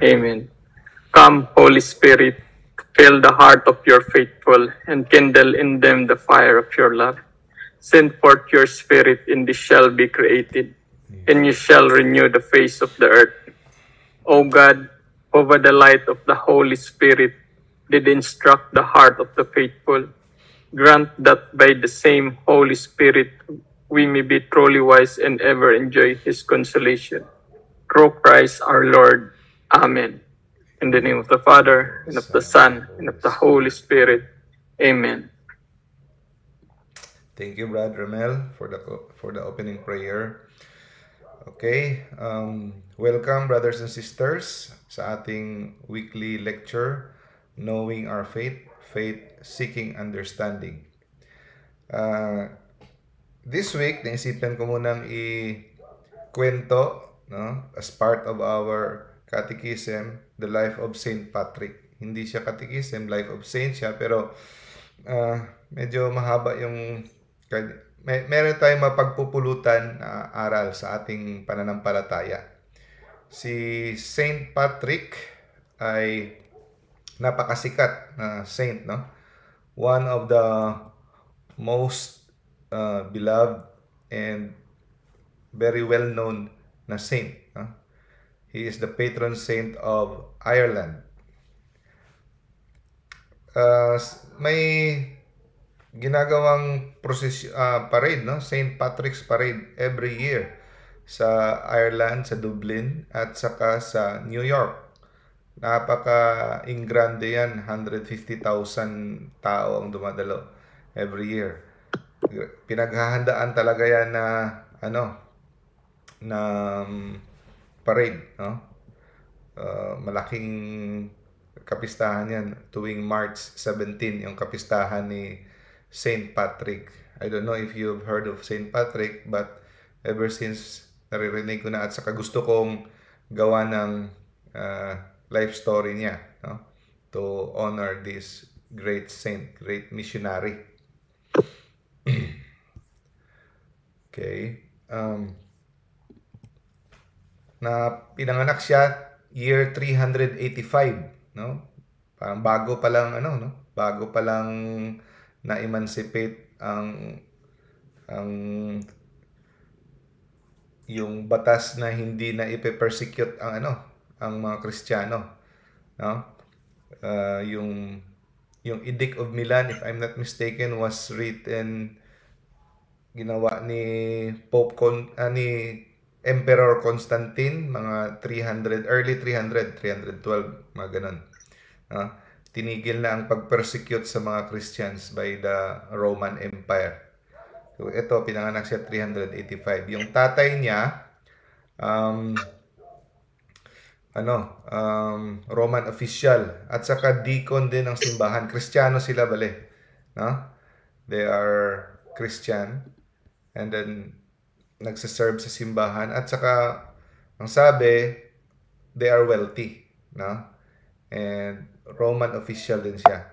Amen. Come, Holy Spirit, fill the heart of your faithful and kindle in them the fire of your love. Send forth your Spirit, and they shall be created, and you shall renew the face of the earth. O God, over the light of the Holy Spirit, did instruct the heart of the faithful. Grant that by the same Holy Spirit we may be truly wise and ever enjoy His consolation. Through Christ our Lord. Amen. In the name of the Father, and of the Son, and of the Holy Spirit. Amen. Thank you, Brad Ramel, for the opening prayer. Okay, welcome brothers and sisters sa ating weekly lecture, Knowing Our Faith, Faith Seeking Understanding. This week, naisipan ko munang ikwento, no, as part of our catechism, the life of Saint Patrick. Hindi siya catechism, life of saint siya, pero medyo mahaba yung meron tayong mapagpupulutan na aral sa ating pananampalataya. Si Saint Patrick ay napakasikat na saint, no? One of the most beloved and very well-known na saint. No? He is the patron saint of Ireland. May ginagawang parade, no? St. Patrick's Parade every year sa Ireland, sa Dublin, at saka sa New York. Napaka-ingrande yan, 150,000 tao ang dumadalo every year. Pinaghahandaan talaga yan na parade, no? Malaking kapistahan yan tuwing March 17, yung kapistahan ni Saint Patrick. I don't know if you've heard of Saint Patrick, but ever since naririnig ko na at saka gusto kong gawa ng life story niya, no? To honor this great saint, great missionary. Okay. Na pinanganak siya year 385, no? Parang bago pa lang bago pa lang na-emancipate ang yung batas na hindi na ipe-persecute ang mga Kristiyano, no? Yung Edict of Milan, if I'm not mistaken, was written, ginawa ni ni Emperor Constantine, mga 312, mga ganun. Tinigil na ang pag-persecute sa mga Christians by the Roman Empire. So, ito, pinanganak siya 385. Yung tatay niya, Roman official, at saka deacon din ng simbahan. Kristiyano sila, bale. No? They are Christian, and then nagsiserve sa simbahan, at saka ang sabi, they are wealthy, no? And Roman official din siya.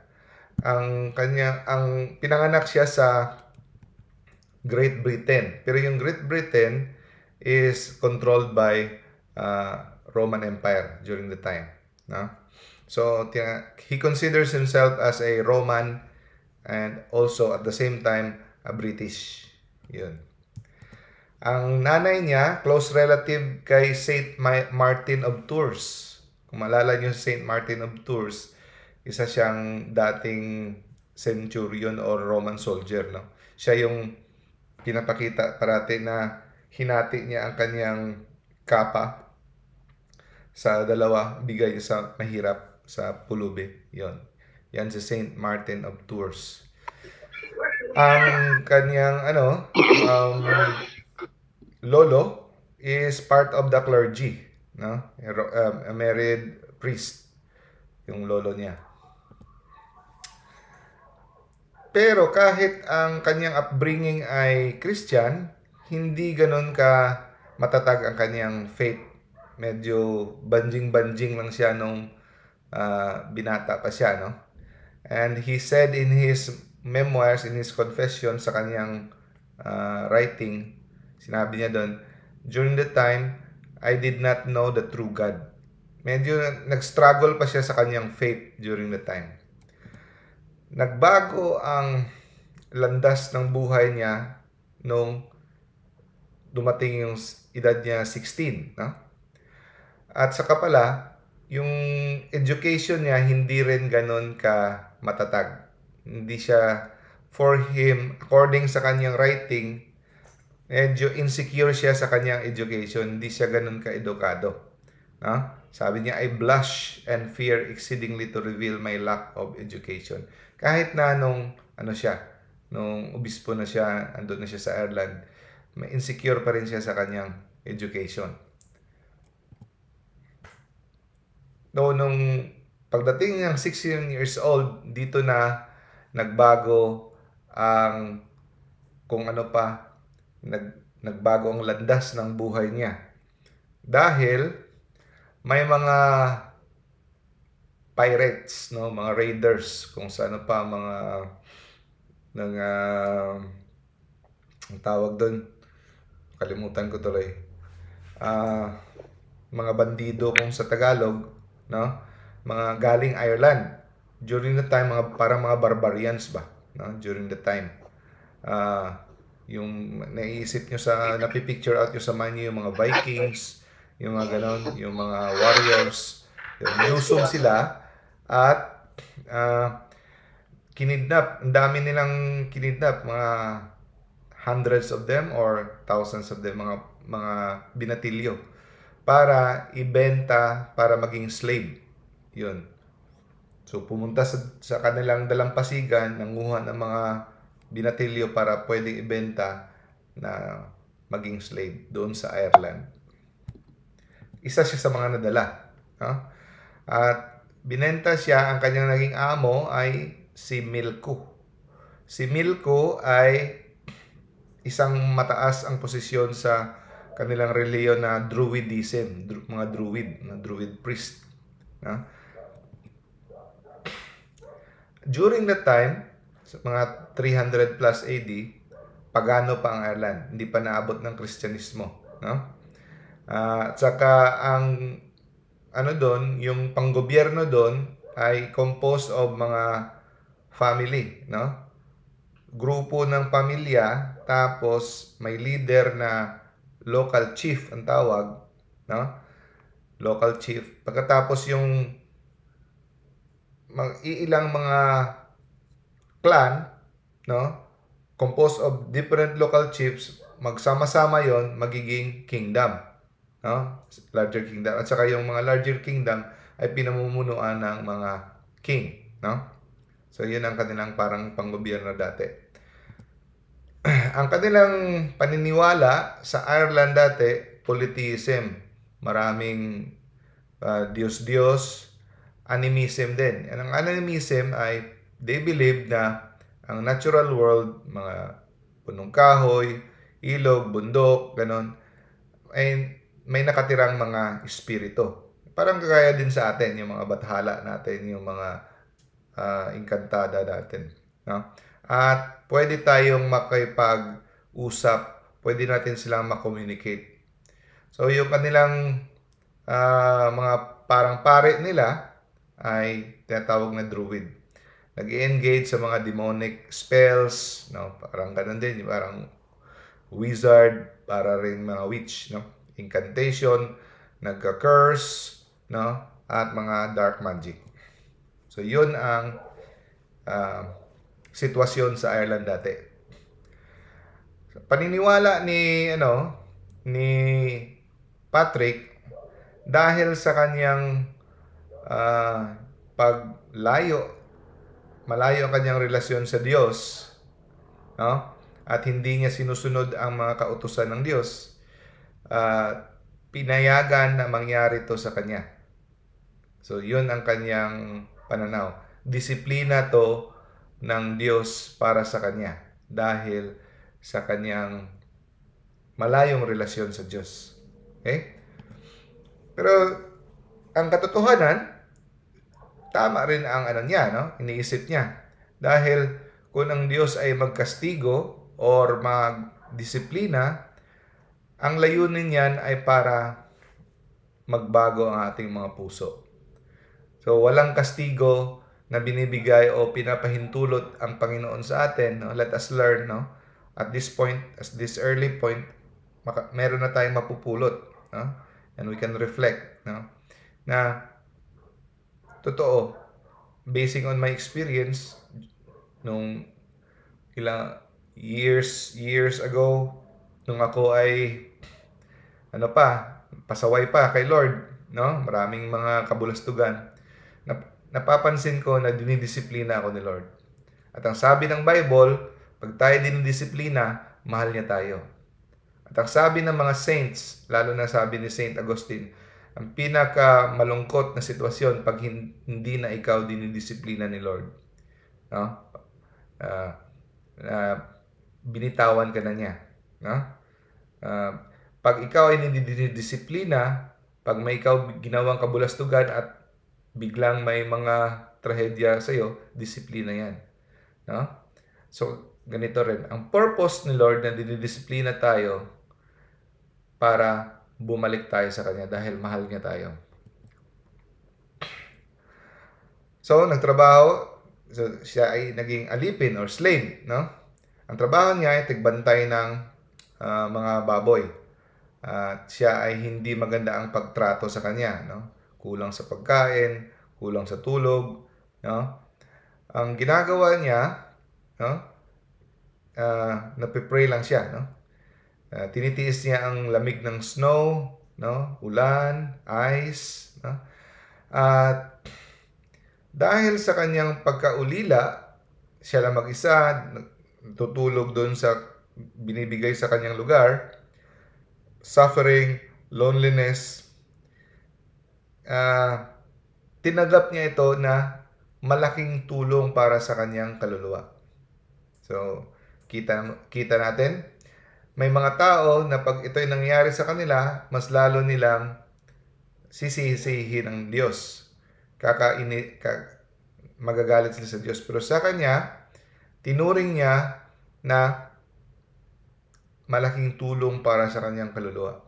Ang pinanganak siya sa Great Britain, pero yung Great Britain is controlled by Roman Empire during the time, no? So he considers himself as a Roman and also at the same time a British. Yun. Ang nanay niya, close relative kay Saint Martin of Tours. Kung maalala niyo Saint Martin of Tours, isa siyang dating centurion or Roman soldier, no? Siya yung pinapakita parati na hinati niya ang kanyang kapa sa dalawa, bigay sa mahirap, sa pulubi. Yan si Saint Martin of Tours. Ang kanyang lolo is part of the clergy, no? A married priest yung lolo niya. Pero kahit ang kanyang upbringing ay Christian, hindi ganun ka matatag ang kanyang faith. Medyo banjing-banjing lang siya nung binata pa siya, no? And he said in his memoirs, in his confession sa kanyang writing, sinabi niya doon, during the time, I did not know the true God. medyo nag-struggle pa siya sa kanyang faith during the time. Nagbago ang landas ng buhay niya nung dumating yung edad niya 16, no? At saka pala, yung education niya hindi rin ganun ka matatag. Hindi siya, for him, according sa kanyang writing, medyo insecure siya sa kanyang education. Hindi siya ganun ka-edukado. No? Sabi niya, I blush and fear exceedingly to reveal my lack of education. Kahit na nung obispo na siya, andun na siya sa Ireland, may insecure pa rin siya sa kanyang education. Nung pagdating ng 16 years old, dito na nagbago ang nagbago ang landas ng buhay niya. Dahil may mga pirates, no, mga raiders, kung saan pa ang tawag doon, kalimutan ko tuloy. Mga bandido kung sa Tagalog, no? Mga galing Ireland. During the time, parang mga barbarians ba, no? During the time. Yung naisip nyo napipicture out nyo sa mind nyo yung mga Vikings, yung mga ganon, yung mga warriors. Minusog sila at kinidnap. Ang dami nilang kinidnap, mga hundreds of them or thousands of them, mga binatilyo para ibenta, para maging slave. Yun. So, pumunta sa kanilang dalampasigan, nanguha ng mga binatilyo para pwedeng ibenta na maging slave doon sa Ireland. Isa siya sa mga nadala. No? At binenta siya, ang kanyang naging amo ay si Milko. Si Milko ay isang mataas ang posisyon sa kanilang reliyon na Druidism, mga Druid priest. No? During that time, sa mga 300 plus AD, pagano pa ang Ireland, hindi pa naabot ng Kristyanismo, no? At saka ang yung panggobyerno doon ay composed of mga family, no? Grupo ng pamilya, tapos may leader na local chief ang tawag, no? Local chief. Pagkatapos yung ilang mga clan, no? Composed of different local chiefs, magsama-sama yon, magiging kingdom, no? Larger kingdom. At saka yung mga larger kingdom ay pinamumunuan ng mga king, no? So yun ang kanilang parang panggobyerno dati. Ang kanilang paniniwala sa Ireland dati, polytheism. Maraming Diyos-Diyos, animism din. Ang animism ay they believe na ang natural world, mga punong kahoy, ilog, bundok, ganon, ay may nakatirang mga espiritu. Parang kagaya din sa atin, yung mga bathala natin, yung mga inkantada natin. No? At pwede tayong makipag-usap, pwede natin silang makommunicate. So yung kanilang mga parang pare nila ay tinatawag na druid. Nag-engage sa mga demonic spells, no? Parang ganun din, parang wizard, para rin mga witch, no? Incantation, nagka-curse, no? At mga dark magic. So yun ang sitwasyon sa Ireland dati. Paniniwala ni Patrick, dahil sa kanyang malayo ang kanyang relasyon sa Diyos, no? At hindi niya sinusunod ang mga kautusan ng Diyos, pinayagan na mangyari to sa kanya. So yun ang kanyang pananaw. Disiplina to ng Diyos para sa kanya dahil sa kanyang malayong relasyon sa Diyos. Okay? Pero ang katotohanan, tama rin ang iniisip niya. Dahil kung ang Diyos ay magkastigo or magdisiplina, ang layunin niyan ay para magbago ang ating mga puso. So, walang kastigo na binibigay o pinapahintulot ang Panginoon sa atin. No? Let us learn, no? At this point, as this early point, meron na tayong mapupulot. No? And we can reflect. No? Na, totoo, basing on my experience, nung ilang years ago, nung ako ay, pasaway pa kay Lord, no? Maraming mga kabulastugan. Napapansin ko na dinidisiplina ako ni Lord. At ang sabi ng Bible, pag tayo dinidisiplina, mahal niya tayo. At ang sabi ng mga saints, lalo na sabi ni Saint Augustine, ang pinaka malungkot na sitwasyon pag hindi na ikaw dinidisiplina ni Lord. No? Binitawan ka na niya. No? Pag ikaw ay dinidisiplina, pag may ikaw ginawang kabulastugan at biglang may mga trahedya sa iyo, disiplina yan. No? So, ganito rin. Ang purpose ni Lord na dinidisiplina tayo para bumalik tayo sa Kanya dahil mahal niya tayo. So, nagtrabaho. So, siya ay naging alipin or slave. No? Ang trabaho niya ay tigbantay ng mga baboy. At siya ay hindi maganda ang pagtrato sa kanya, no? Kulang sa pagkain, kulang sa tulog, no? Ang ginagawa niya, no? Napipray lang siya, no? Tinitiis niya ang lamig ng snow, no? Ulan, ice, no? At dahil sa kanyang pagkaulila, siya lang mag-isa, tutulog doon sa binibigay sa kanyang lugar, suffering, loneliness, tinanggap niya ito na malaking tulong para sa kanyang kaluluwa. So, kita natin, may mga tao na pag ito'y nangyayari sa kanila, mas lalo nilang sisisihin ang Diyos. Magagalit sila sa Diyos. Pero sa kanya, tinuring niya na malaking tulong para sa kanyang kaluluwa.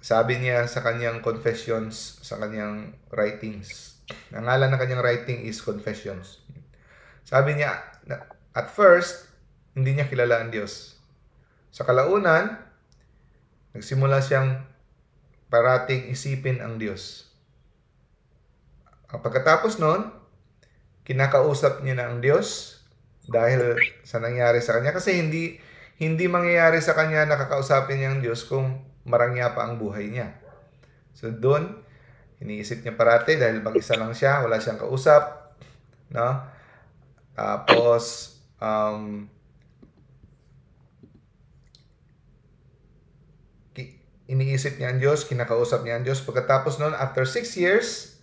Sabi niya sa kanyang confessions, sa kanyang writings. Ang ngalan ng kanyang writing is Confessions. Sabi niya, at first, hindi niya kilala ang Diyos. Sa kalaunan, nagsimula siyang parating isipin ang Diyos. Pagkatapos nun, kinakausap niya na ang Diyos dahil sa nangyari sa kanya. Kasi hindi mangyayari sa kanya na kakausapin niya ang Diyos kung marangya pa ang buhay niya. So doon, iniisip niya parati dahil mag-isa lang siya, wala siyang kausap. No? Tapos, iniisip niya ang Diyos, kinakausap niya ang Diyos. Pagkatapos noon, after 6 years,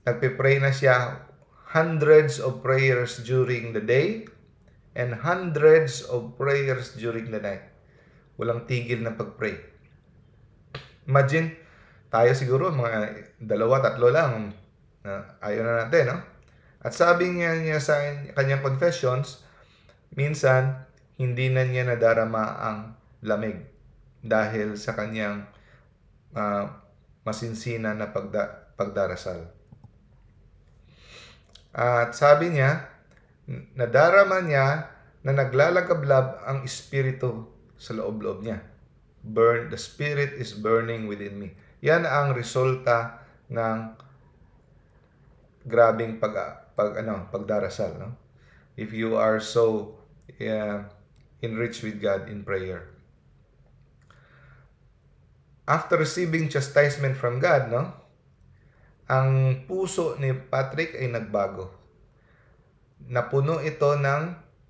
nagpipray na siya hundreds of prayers during the day and hundreds of prayers during the night. Walang tigil na pag-pray. Imagine, tayo siguro mga 2-3 lang. Ayaw na natin, no? At sabi niya sa kanyang confessions, minsan, hindi na niya nadarama ang lamig dahil sa kanyang masinsina na pagdarasal. At sabi niya, nadarama niya na naglalagablab ang espiritu sa loob-loob niya. The spirit is burning within me. Yan ang resulta ng grabing pagdarasal, no? If you are so enriched with God in prayer. After receiving chastisement from God, no? Ang puso ni Patrick ay nagbago. Napuno ito ng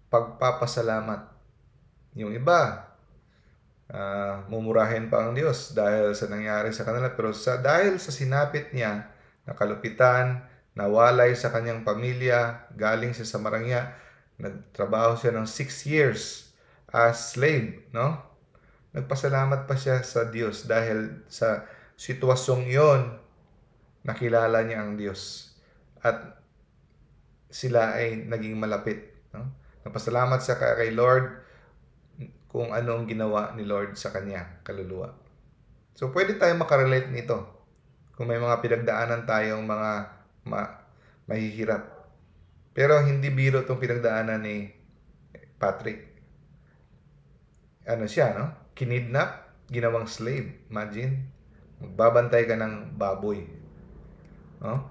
pagpapasalamat. Yung iba, mumurahin pa ang Diyos dahil sa nangyari sa kanila. Pero dahil sa sinapit niya, nakalupitan, nawalay sa kanyang pamilya, galing siya sa Marangya, nagtrabaho siya ng 6 years as slave, no? Nagpasalamat pa siya sa Diyos dahil sa sitwasyong yon, nakilala niya ang Diyos. At sila ay naging malapit, no? Nagpasalamat siya kay Lord kung ano ang ginawa ni Lord sa kanya, kaluluwa. So, pwede tayong makarelate nito kung may mga pinagdaanan tayong mga mahihirap. Pero hindi biro itong pinagdaanan ni Patrick. Ano siya, no? Kinidnap, ginawang slave. Imagine, magbabantay ka ng baboy. No?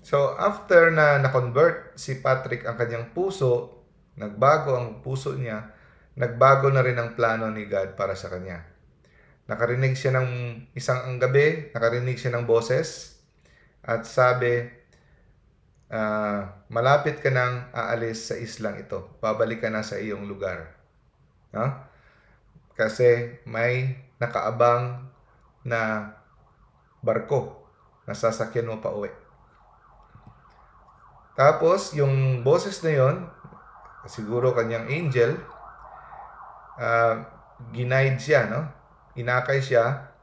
So, after na na-convert si Patrick ang kanyang puso, nagbago ang puso niya, nagbago na rin ang plano ni God para sa kanya. Nakarinig siya ng isang gabi, nakarinig siya ng boses, at sabi, malapit ka nang aalis sa islang ito. Babalik ka na sa iyong lugar. No? Kasi may nakaabang na barko na sasakyan mo pa uwi. Tapos, yung boses na yon, siguro kanyang angel, ginaid siya, no? Inakay siya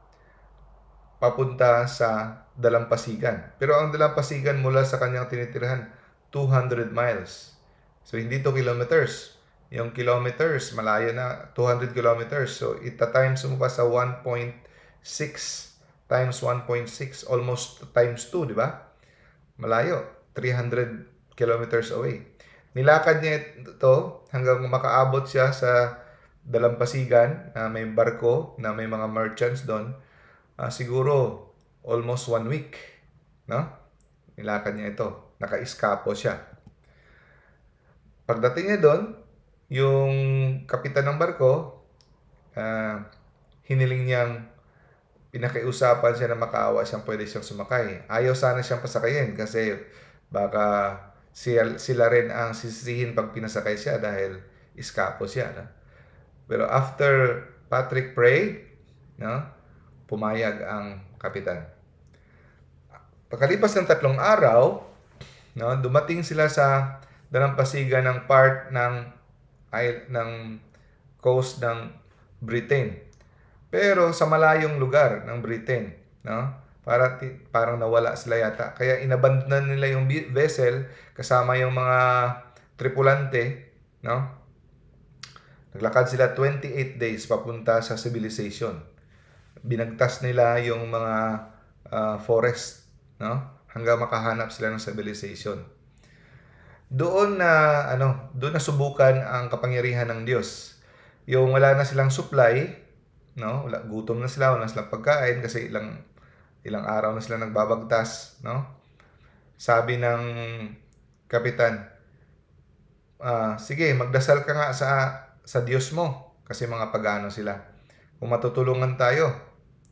papunta sa dalampasigan. Pero ang dalampasigan mula sa kanyang tinitirahan, 200 miles. So, hindi to kilometers. Yung kilometers, malayo na, 200 kilometers. So, ita-times mo pa sa 1.6 times 1.6, almost times 2, di ba? Malayo, 300 kilometers away. Nilakad niya ito hanggang makaabot siya sa dalampasigan na may barko, na may mga merchants doon. Siguro almost 1 week, no? Nilakad niya ito. Naka-eskapo siya. Pagdating niya doon, yung kapitan ng barko, hiniling niyang, pinakiusapan siya na makaawa siyang pwede siyang sumakay. Ayaw sana siyang pasakayin kasi baka sila rin ang sisihin pag pinasakay siya dahil eskapo siya. No? Pero after Patrick prayed, no, pumayag ang kapitan. Pagkalipas ng 3 araw, no, dumating sila sa dalampasigan ng part ng coast ng Britain. Pero sa malayong lugar ng Britain, no? Parang nawala sila yata. Kaya inabandon nila yung vessel kasama yung mga tripulante, no? Naglakad sila 28 days papunta sa civilization. Binagtas nila yung mga forest, no? Hanggang makahanap sila ng civilization. Doon na subukan ang kapangyarihan ng Diyos. Yung wala na silang supply, no? Gutom na sila, wala na silang pagkain kasi ilang araw na sila nagbabagtas, no? Sabi ng kapitan, sige, magdasal ka nga sa Diyos mo kasi mga pagano sila. Kung matutulungan tayo,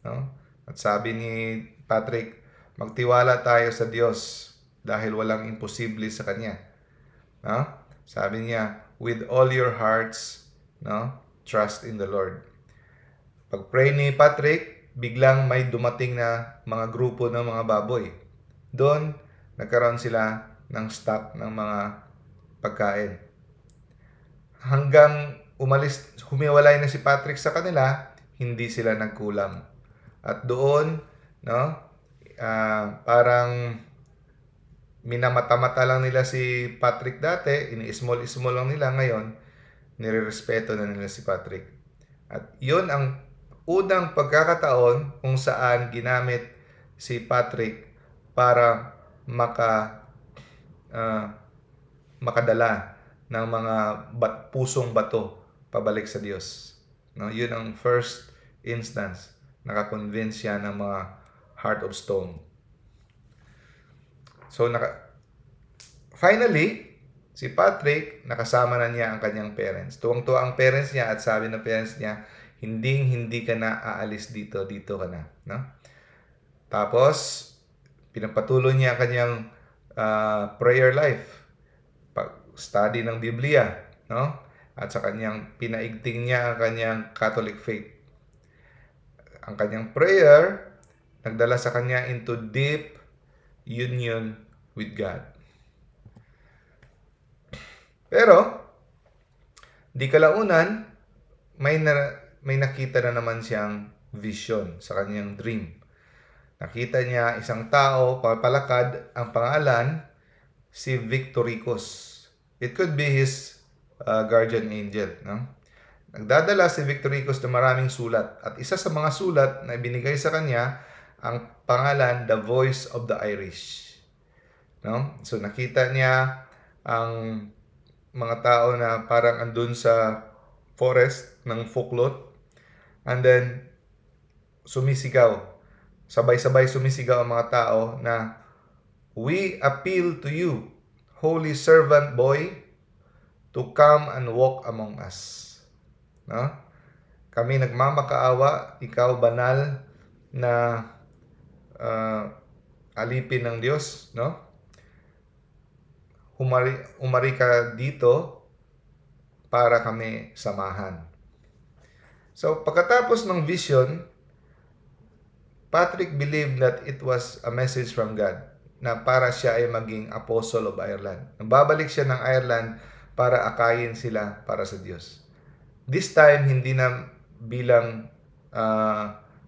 no? At sabi ni Patrick, magtiwala tayo sa Diyos dahil walang imposible sa Kanya. No? Sabi niya, with all your hearts, no? Trust in the Lord. Pag-pray ni Patrick, biglang may dumating na mga grupo ng mga baboy. Doon, nagkaroon sila ng stock ng mga pagkain. Hanggang humiwalay na si Patrick sa kanila, hindi sila nagkulam. At doon, no, parang minamata-mata lang nila si Patrick dati, ini-small lang nila ngayon, nirerespeto na nila si Patrick. At yun ang unang pagkakataon kung saan ginamit si Patrick para makadala ng mga pusong bato pabalik sa Diyos. No, yun ang first instance. Nakakonvince siya ng mga heart of stone. So, finally, si Patrick, nakasama na niya ang kanyang parents. Tuwang-tuwa ang parents niya at sabi ng parents niya, hindi ka na aalis dito ka na. No? Tapos, pinapatuloy niya ang kanyang prayer life. Study ng Biblia. No? At sa kanyang pinaigting niya ang kanyang Catholic faith. Ang kanyang prayer, nagdala sa kanya into deep union with God. Pero, di kalaunan, may nakita na naman siyang vision sa kanyang dream. Nakita niya isang tao, papalakad, ang pangalan, si Victoricus. It could be his guardian angel. No? Nagdadala si Victoricus ng maraming sulat. At isa sa mga sulat na ibinigay sa kanya, ang pangalan, The Voice of the Irish. No? So nakita niya ang mga tao na parang andun sa forest ng Folklot. And then, sumisigaw. Sabay-sabay sumisigaw ang mga tao na, "We appeal to you, holy servant boy, to come and walk among us." No? Kami nagmamakaawa, ikaw banal na alipin ng Diyos, no? Umari ka dito para kami samahan. So, pagkatapos ng vision, Patrick believed that it was a message from God na para siya ay maging apostle of Ireland. Babalik siya ng Ireland para akayin sila para sa Diyos. This time, hindi na bilang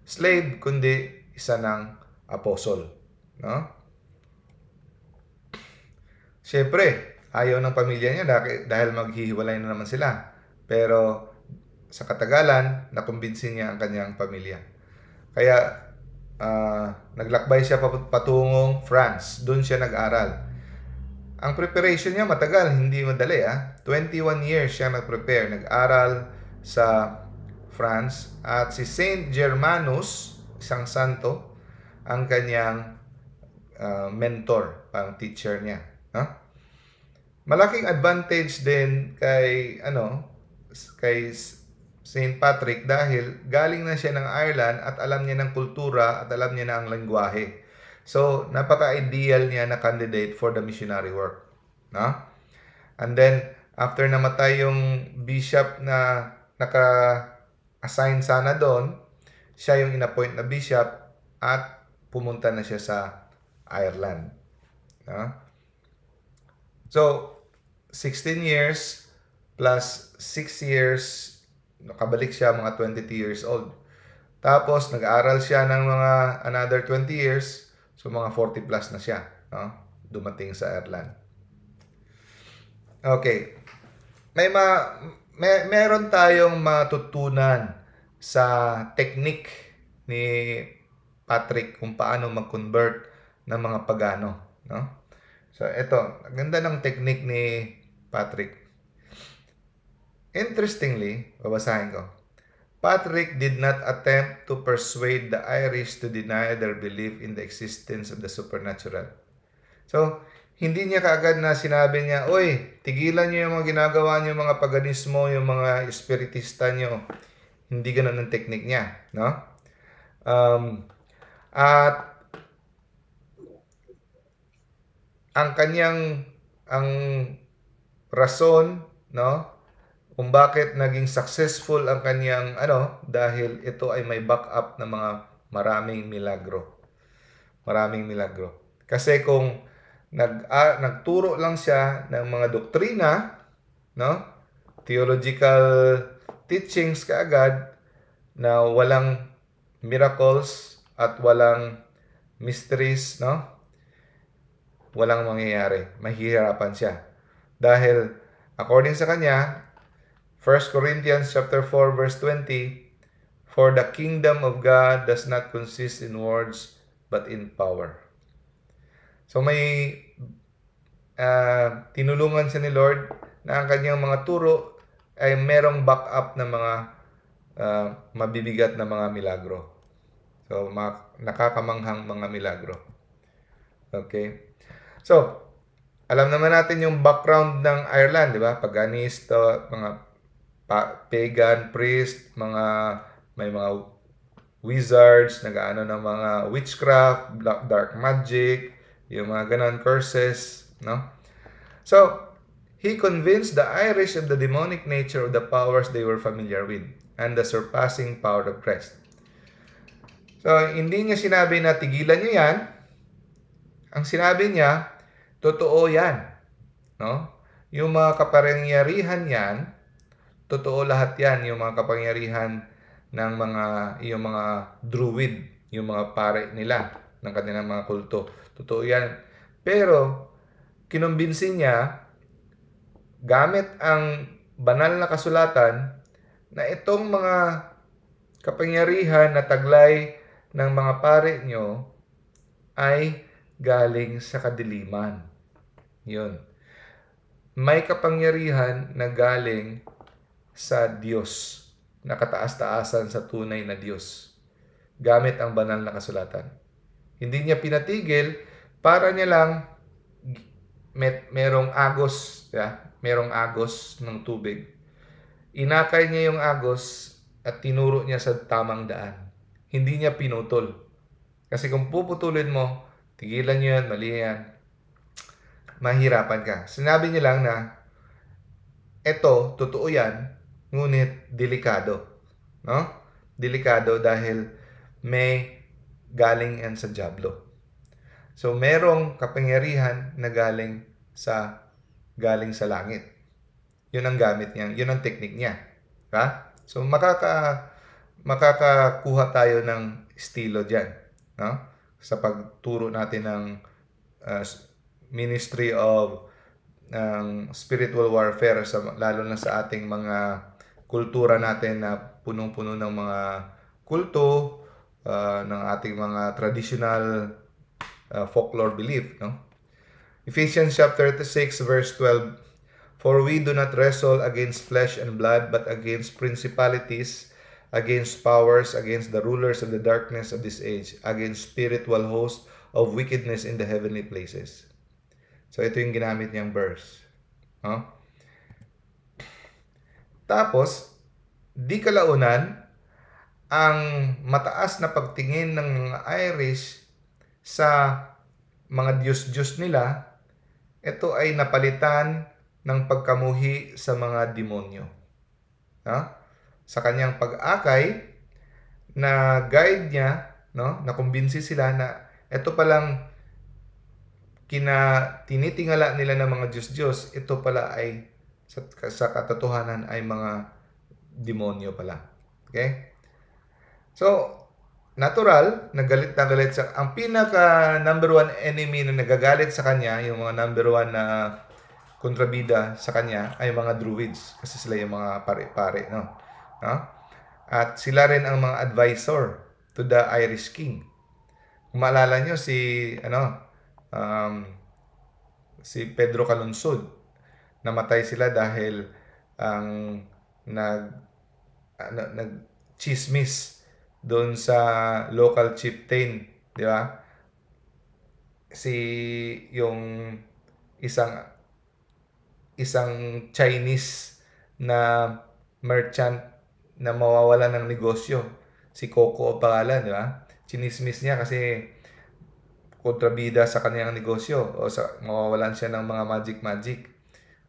slave, kundi isa ng apostle. No? Siyempre, ayaw ng pamilya niya dahil maghihiwalay na naman sila. Pero sa katagalan, nakumbinsin niya ang kanyang pamilya. Kaya naglakbay siya patungong France. Doon siya nag-aral. Ang preparation niya matagal, hindi madali. 21 years siya nag-prepare. Nag-aral sa France. At si Saint Germanus, isang santo, ang kanyang mentor, pang teacher niya. Malaking advantage din kay Saint Patrick dahil galing na siya ng Ireland at alam niya ng kultura at alam niya na ang lengguwahe. So, napaka-ideal niya na candidate for the missionary work. No? And then, after namatay yung bishop na naka-assign sana doon, siya yung inappoint na bishop at pumunta na siya sa Ireland. No? So, 16 years plus 6 years, nakabalik siya mga 22 years old. Tapos, nag-aaral siya ng mga another 20 years. So, mga 40 plus na siya. No? Dumating sa Ireland. Okay. Meron tayong matutunan sa technique ni Patrick kung paano mag-convert ng mga pagano. No? So, ito. Ang ganda ng technique ni Patrick. Interestingly, babasahin ko. Patrick did not attempt to persuade the Irish to deny their belief in the existence of the supernatural. So, hindi niya kaagad na sinabi niya, "Oy, tigilan niyo yung mga ginagawa niyo, mga paganismo, yung mga espiritista niyo." Hindi ganun ang technique niya, no? At ang rason, no, kung bakit naging successful ang kanyang dahil ito ay may backup ng mga maraming milagro. Maraming milagro. Kasi kung nagturo lang siya ng mga doktrina, no? Theological teachings kaagad na walang miracles at walang mysteries, no? Walang mangyayari. Mahihirapan siya. Dahil according sa kanya, 1 Corinthians chapter 4 verse 20, "For the kingdom of God does not consist in words, but in power." So may tinulungan siya ni Lord na ang kanyang mga turo ay merong backup na mga mabibigat na mga milagro. So nakakamanghang mga milagro. Okay? So, alam naman natin yung background ng Ireland, di ba? Paganista, mga pagan priest, may mga wizards, nag-aano ng mga witchcraft, dark magic, yung mga ganon curses, no? So, he convinced the Irish of the demonic nature of the powers they were familiar with and the surpassing power of Christ. So, hindi niya sinabi na tigilan niyo yan. Ang sinabi niya, totoo yan, no? Yung mga kapangyarihan yan, totoo lahat yan, yung mga kapangyarihan ng yung mga druid, yung mga pare nila, ng kanilang mga kulto. Totoo yan. Pero, kinumbinsin niya, gamit ang banal na kasulatan, na itong mga kapangyarihan na taglay ng mga pare nyo ay galing sa kadiliman. Yun. May kapangyarihan na galing sa Diyos, na kataas-taasan sa tunay na Diyos, gamit ang banal na kasulatan. Hindi niya pinatigil, para niya lang merong agos, merong agos ng tubig. Inakay niya yung agos at tinuro niya sa tamang daan. Hindi niya pinutol. Kasi kung puputulin mo, tigilan niyo yan, mali yan, mahirapan ka. Sinabi niya lang na, eto, totoo yan, ngunit delikado. No? Delikado dahil may galing yan sa dyablo. So, merong kapangyarihan na galing sa langit. Yun ang gamit niya. Yun ang technique niya. Ha? So, makakakuha tayo ng estilo dyan. No? Sa pagturo natin ng ministry of spiritual warfare, lalo na sa ating mga kultura natin na punong-puno ng mga kulto, ng ating mga traditional folklore belief. No? Ephesians chapter 6 verse 12, "For we do not wrestle against flesh and blood, but against principalities, against powers, against the rulers of the darkness of this age, against spiritual hosts of wickedness in the heavenly places." So, ito yung ginamit niyang verse. No? Tapos, di kalaunan, ang mataas na pagtingin ng mga Irish sa mga Diyos-Diyos nila, ito ay napalitan ng pagkamuhi sa mga demonyo. No? Sa kanyang pag-akay, na guide niya, no? Na kumbinsi sila na ito palang tinitingala nila ng mga Diyos-Diyos, ito pala ay sa katotohanan ay mga demonyo pala. Okay? So, natural, nagalit na galit ang pinaka number one enemy na nagagalit sa kanya, yung mga number one na kontrabida sa kanya ay mga Druids, kasi sila yung mga pare-pare, no? At sila rin ang mga advisor to the Irish king. Kung maalala nyo si Pedro Calungsod, namatay sila dahil ang nag-chismis doon sa local chieftain, di ba? Yung isang Chinese na merchant na mawawalan ng negosyo, si Coco o pangalan, di ba? Chinismis niya kasi kontrabida sa kanyang negosyo, o mawawalan siya ng mga magic.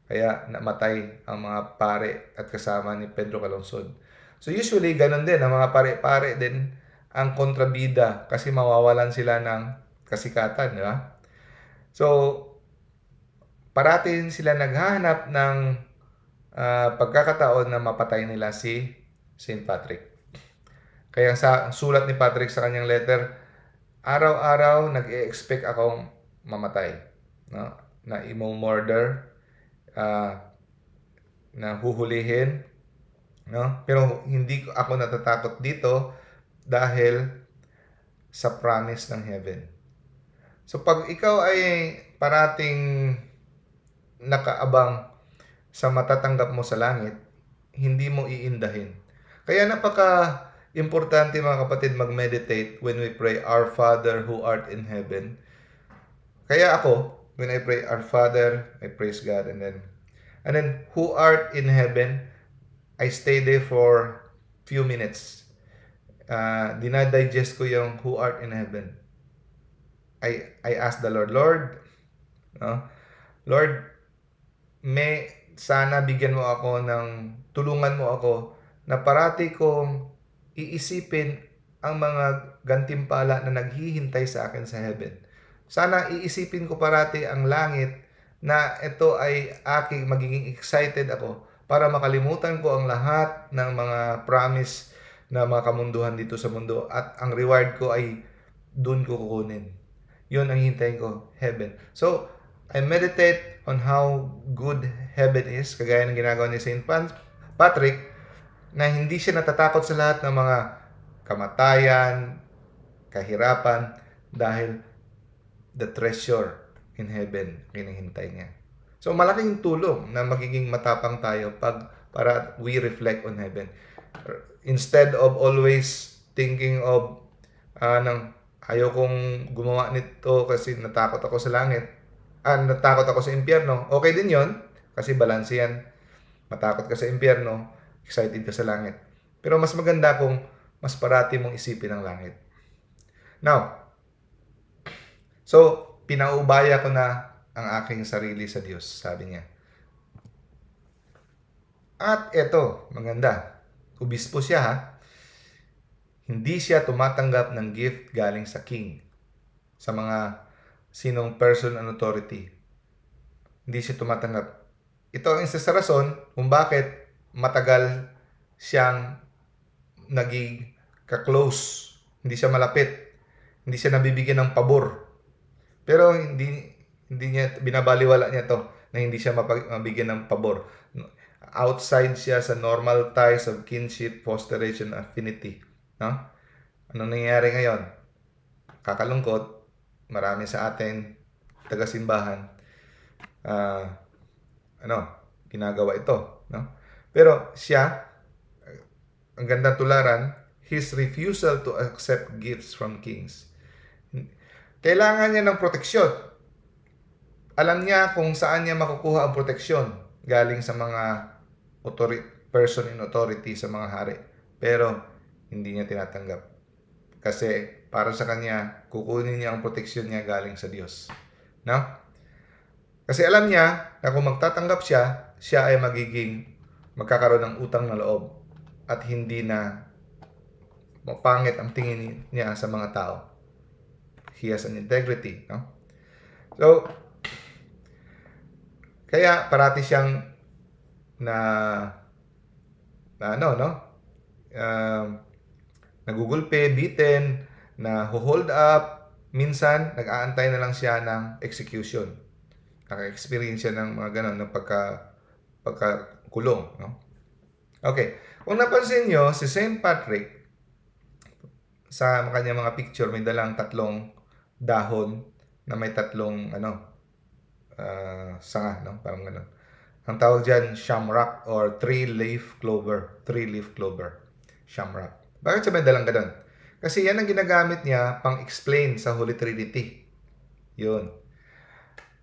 Kaya namatay ang mga pare at kasama ni Pedro Calungsod. So usually, ganun din. Ang mga pare-pare din ang kontrabida kasi mawawalan sila ng kasikatan. Di ba? So, parating sila naghahanap ng pagkakataon na mapatay nila si St. Patrick. Kaya sa sulat ni Patrick sa kanyang letter, araw-araw nag-e-expect akong mamatay. No? Na imo-murder, na huhulihin, no? Pero hindi ako natatakot dito dahil sa promise ng heaven. So pag ikaw ay parating nakaabang sa matatanggap mo sa langit, hindi mo iindahin. Kaya napaka-importante mga kapatid mag-meditate when we pray, "Our Father who art in heaven." Kaya ako, when I pray, "Our Father," I praise God, and then "who art in heaven," I stay there for few minutes. Dinadigest ko yung "who art in heaven." I ask the Lord, Lord, sana bigyan mo ako tulungan mo ako na parati kong iisipin ang mga gantimpala na naghihintay sa akin sa heaven. Sana iisipin ko parati ang langit, na ito ay magiging excited ako para makalimutan ko ang lahat ng mga promise na mga kamunduhan dito sa mundo, at ang reward ko ay doon ko kukunin. Yun ang hintayin ko, heaven. So, I meditate on how good heaven is, kagaya ng ginagawa ni St. Patrick, na hindi siya natatakot sa lahat ng mga kamatayan, kahirapan, dahil the treasure in heaven hinihintay niya. So malaking tulong na magiging matapang tayo para we reflect on heaven. Instead of always thinking of ayaw kong gumawa nito kasi natakot ako sa langit. Natakot ako sa impyerno. Okay din yon kasi balanse yan. Matakot ka sa impyerno, excited ka sa langit. Pero mas maganda kung mas parati mong isipin ang langit. Now, so pinaubaya ko na ang aking sarili sa Diyos, sabi niya. At eto, maganda. Obispo siya ha. Hindi siya tumatanggap ng gift galing sa king. Sa mga sinong person and authority. Hindi siya tumatanggap. Ito ang isa sa rason kung bakit matagal siyang naging ka-close. Hindi siya malapit. Hindi siya nabibigyan ng pabor. Pero hindi niya, binabaliwala niya to na hindi siya mabigyan ng pabor. Outside siya sa normal ties of kinship, fosteration, affinity. No? Anong nangyayari ngayon? Kakalungkot, marami sa atin, taga-simbahan, ginagawa ito. No? Pero siya, ang gandang tularan, his refusal to accept gifts from kings. Kailangan niya ng proteksyon. Alam niya kung saan niya makukuha ang proteksyon galing sa mga person in authority sa mga hari. Pero hindi niya tinatanggap. Kasi para sa kanya, kukunin niya ang proteksyon niya galing sa Diyos. No? Kasi alam niya na kung magtatanggap siya ay magkakaroon ng utang na loob at hindi na mapangit ang tingin niya sa mga tao. He has an integrity. No? So, kaya parati siyang nagugulpe, beaten, na hold up, minsan nag-aantay na lang siya ng execution. Naka-experience siya ng mga ganon, ng pagkakulong. No? Okay, kung napansin nyo, si St. Patrick, sa kanyang mga picture, may dalang 3 dahon na may 3 sanga, no? Parang ganon. Ang tawag dyan, shamrock or 3-leaf clover. 3-leaf clover. Shamrock. Bakit siya may dalang ganon? Kasi yan ang ginagamit niya pang-explain sa Holy Trinity. Yun.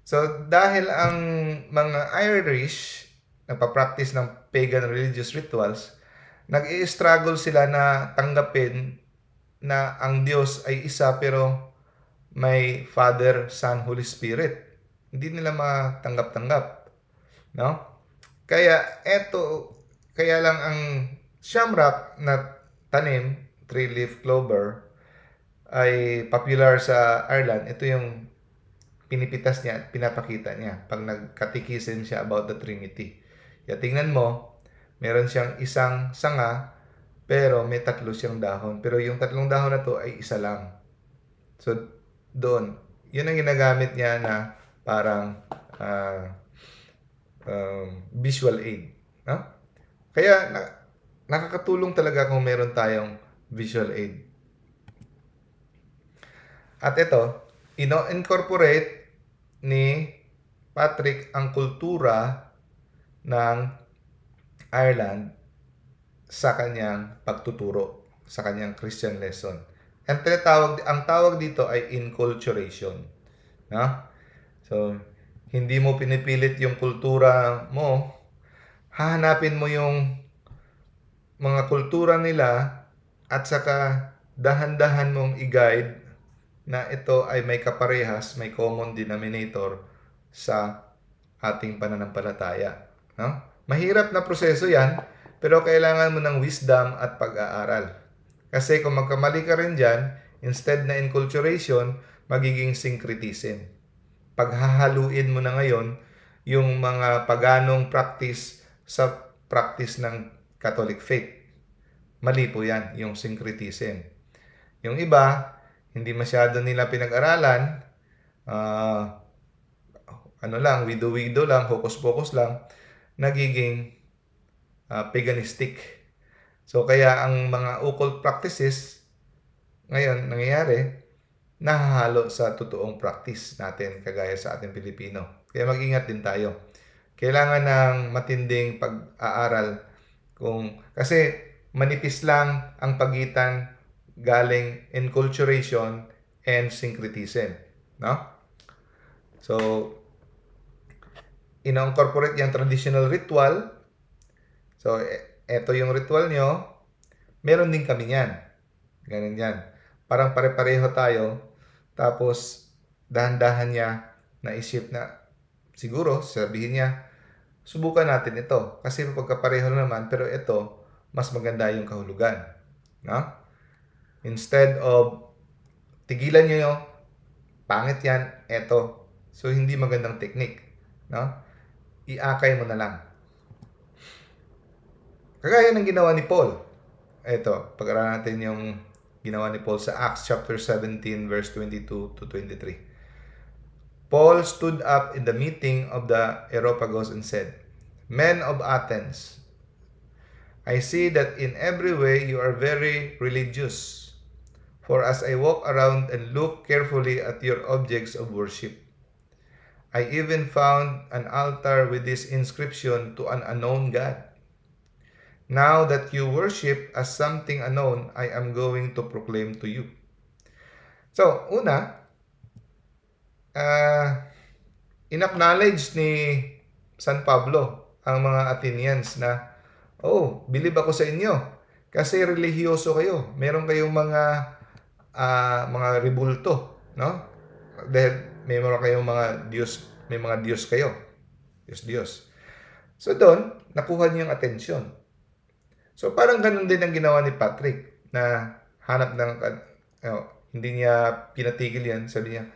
So, dahil ang mga Irish nagpa-practice ng pagan religious rituals, nag-i-struggle sila na tanggapin na ang Diyos ay isa pero may Father, Son, Holy Spirit. Hindi nila matanggap-tanggap. No? Kaya lang ang shamrock na tanim, 3-leaf clover, ay popular sa Ireland. Ito yung pinipitas niya at pinapakita niya pag nagkatikisin siya about the Trinity. Kaya tingnan mo, meron siyang isang sanga, pero may 3 siyang dahon. Pero yung 3 dahon na to ay isa lang. So, doon, yun ang ginagamit niya na parang visual aid. No? Kaya nakakatulong talaga kung meron tayong visual aid. At ito, incorporate ni Patrick ang kultura ng Ireland sa kanyang pagtuturo, sa kanyang Christian lesson. Ang tawag dito ay inculturation. No? So, hindi mo pinipilit yung kultura mo, hahanapin mo yung mga kultura nila at saka dahan-dahan mong i-guide na ito ay may kaparehas, may common denominator sa ating pananampalataya. No? Mahirap na proseso yan, pero kailangan mo ng wisdom at pag-aaral. Kasi kung magkamali ka rin dyan, instead na inculturation, magiging syncretism. Paghahaluin mo na ngayon yung mga paganong practice sa practice ng Catholic faith. Mali po yan, yung syncretism. Yung iba, hindi masyado nila pinag-aralan, wido-wido lang, focus-focus lang, nagiging paganistic. So, kaya ang mga occult practices ngayon nangyayari, nahahalo sa totoong practice natin kagaya sa ating Pilipino. Kaya mag-ingat din tayo. Kailangan ng matinding pag-aaral kasi manipis lang ang pagitan galing enculturation and syncretism, no? So, ina-incorporate yung traditional ritual. So, eto yung ritual nyo. Meron din kami yan. Ganun yan. Parang pare-pareho tayo. Tapos, dahan-dahan niya naisip na, siguro, sabihin niya, subukan natin ito. Kasi pagkapareho naman, pero ito, mas maganda yung kahulugan. No? Instead of, tigilan nyo yung, pangit yan, ito. So, hindi magandang technique. No? Iakay mo na lang. Kagaya ng ginawa ni Paul. Ito, pag-aralan natin yung ginawa ni Paul sa Acts chapter 17 verse 22 to 23. Paul stood up in the meeting of the Areopagus and said, "Men of Athens, I see that in every way you are very religious. For as I walk around and look carefully at your objects of worship, I even found an altar with this inscription to an unknown God. Now that you worship as something unknown, I am going to proclaim to you." So, una, in-acknowledge ni San Pablo ang mga Athenians na, believe ako sa inyo kasi religyoso kayo. Meron kayong mga ribulto, no? Dahil may mga kayong mga Diyos, may mga Diyos kayo. Diyos. So doon, nakuha niya yung atensyon. So parang ganun din ang ginawa ni Patrick na hanap ng, hindi niya pinatigil yan. Sabi niya,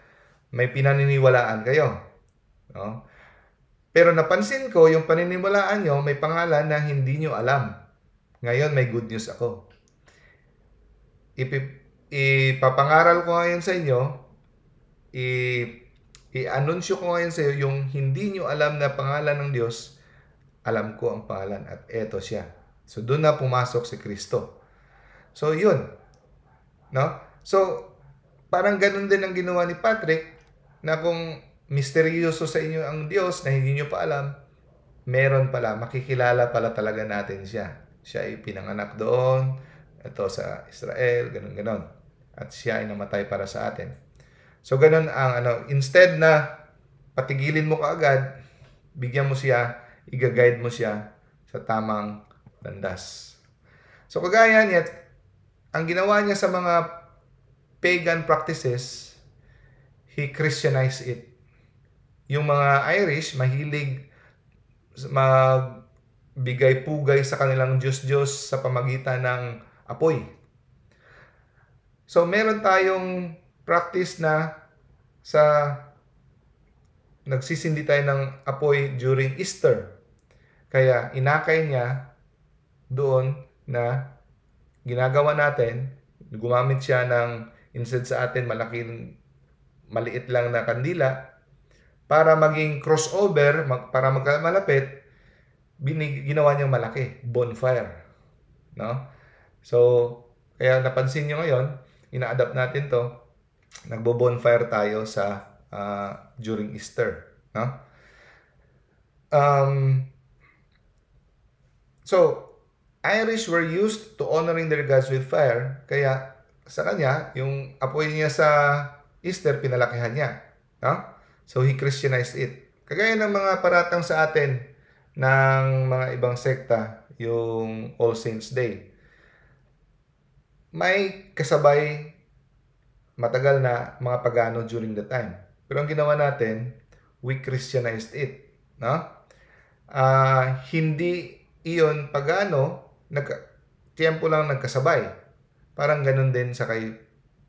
may pinaniniwalaan kayo. No? Pero napansin ko, yung paniniwalaan nyo, may pangalan na hindi nyo alam. Ngayon, may good news ako. Ipapangaral ko ngayon sa inyo, i-anunsyo ko ngayon sa iyo yung hindi nyo alam na pangalan ng Diyos, alam ko ang pangalan at eto siya. So, doon na pumasok si Kristo. So, yun. No? So, parang ganun din ang ginawa ni Patrick na kung misteryoso sa inyo ang Diyos na hindi nyo pa alam, meron pala, makikilala pala talaga natin siya. Siya ay pinanganak doon, ito sa Israel, ganun-ganon. At siya ay namatay para sa atin. So, ganun ang instead na patigilin mo kaagad, bigyan mo siya, i-guide mo siya sa tamang landas. So, kagaya niya, ang ginawa niya sa mga pagan practices, he Christianized it. Yung mga Irish, mahilig magbigay-pugay sa kanilang Diyos-Diyos sa pamagitan ng apoy. So, meron tayong practice na nagsisindi tayo ng apoy during Easter. Kaya, inakay niya doon na ginagawa natin, gumamit siya ng, instead sa atin, maliit lang na kandila, para maging crossover, para magkalapit, ginawa niyang malaki, bonfire. No? So, kaya napansin niyo ngayon, ina-adapt natin to, nagbo-bonfire tayo sa during Easter. No? So, Irish were used to honoring their gods with fire, kaya sa kanya, yung apoy niya sa Easter, pinalakihan niya. No? So, he Christianized it. Kagaya ng mga paratang sa atin ng mga ibang sekta, yung All Saints Day. May kasabay matagal na mga pagano during the time. Pero ang ginawa natin, we Christianized it. No? Hindi iyon pagano, tiempo lang nagkasabay. Parang ganun din sa kay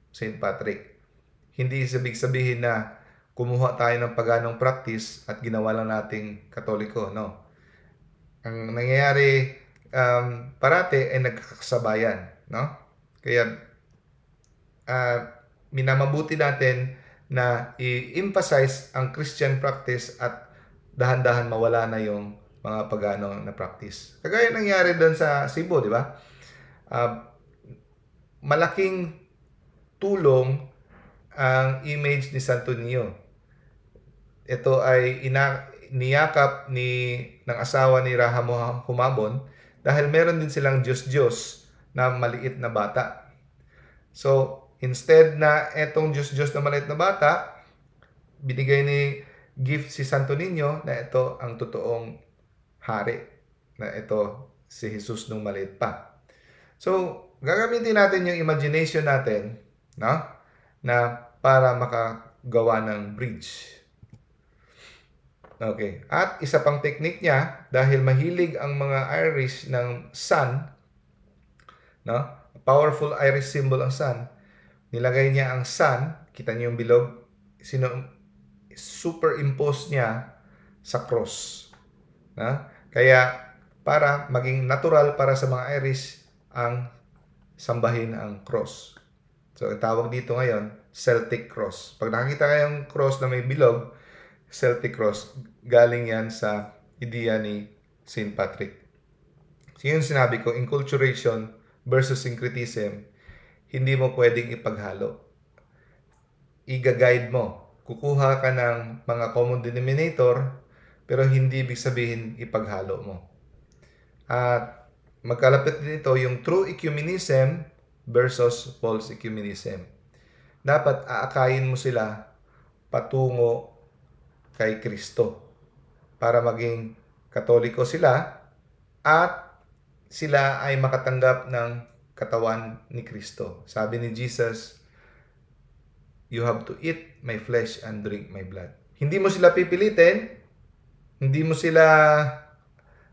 St. Patrick. Hindi sabihin na kumuha tayo ng paganong practice at ginawa lang nating Katoliko, no? Ang nangyayari parati ay nagkakasabayan, no? Kaya minamabuti natin na i-emphasize ang Christian practice at dahan-dahan mawala na yung mga pagano na practice. Kagaya nangyari doon sa Cebu, di ba? malaking tulong ang image ni Santo Niño. Ito ay niyakap ng asawa ni Raham Humabon dahil meron din silang Diyos-Diyos na maliit na bata. So, instead na etong Diyos-Diyos na maliit na bata, binigay ni gift si Santo Niño na ito ang totoong hari, na ito si Jesus nung maliit pa. So, gagamitin natin yung imagination natin, no? Na para makagawa ng bridge. Okay. At isa pang technique niya, dahil mahilig ang mga Irish ng sun, no? Powerful Irish symbol ang sun. Nilagay niya ang sun, kita niyo yung bilog, superimpose niya sa cross. No? Kaya para maging natural para sa mga Irish ang sambahin ang cross. So, ang tawag dito ngayon, Celtic cross. Pag nakakita kayong cross na may bilog, Celtic cross, galing yan sa ideya ni St. Patrick. So, yun sinabi ko, enculturation versus syncretism, hindi mo pwedeng ipaghalo. Iga-guide mo. Kukuha ka ng mga common denominator, pero hindi ibig sabihin ipaghalo mo. At magkalapit din ito yung true ecumenism versus false ecumenism. Dapat aakayin mo sila patungo kay Kristo para maging Katoliko sila at sila ay makatanggap ng katawan ni Kristo. Sabi ni Jesus, you have to eat my flesh and drink my blood. Hindi mo sila pipilitin, hindi mo sila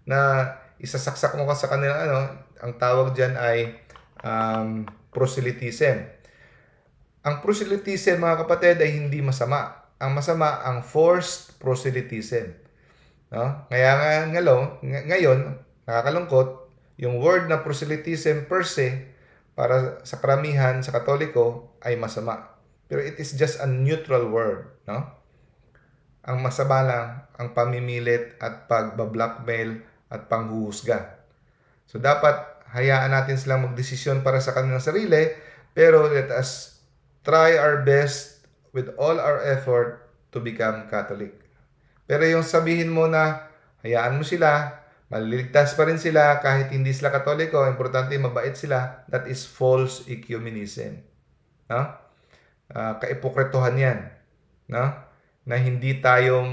na isasaksak mo ka sa kanila, ang tawag dyan ay proselytism. Ang proselytism, mga kapatid, ay hindi masama. Ang masama, ang forced proselytism. No? Kaya ngayon, nakakalungkot, yung word na proselytism per se, para sa karamihan, sa Katoliko, ay masama. Pero it is just a neutral word. No? Ang masama lang, ang pamimilit at pagbablockmail at panghuhusga. So, dapat hayaan natin silang magdesisyon para sa kanilang sarili, pero let us try our best with all our effort to become Catholic. Pero yung sabihin mo na hayaan mo sila, maliligtas pa rin sila kahit hindi sila Katoliko, importante mabait sila, that is false ecumenism. No? Kaipokretohan yan. No? Na hindi tayo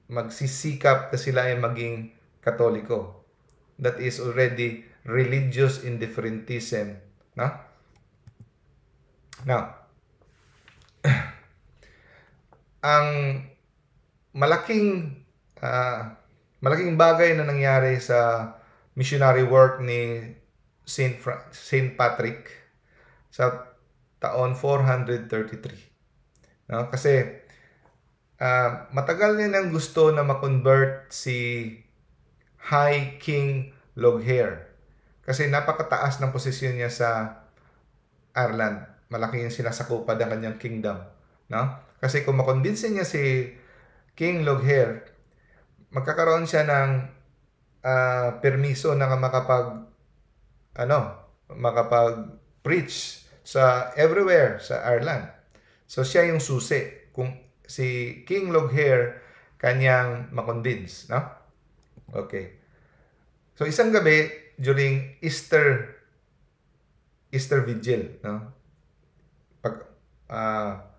magsisikap na sila ay maging Katoliko. That is already religious indifferentism. No? Now, ang malaking bagay na nangyari sa missionary work ni St. Patrick sa taon 433. No? Kasi matagal niya nang gusto na ma-convert si High King Loghaire. Kasi napakataas ng posisyon niya sa Ireland. Malaki yung sinasakupan ng kanyang kingdom. No? Kasi kung makondinsin niya si King Loghaire, magkakaroon siya ng permiso na makapag-preach sa everywhere sa Ireland. So siya yung susi kung si King Loghaire kanyang makonvince, no? Okay. So isang gabi during Easter Vigil, no?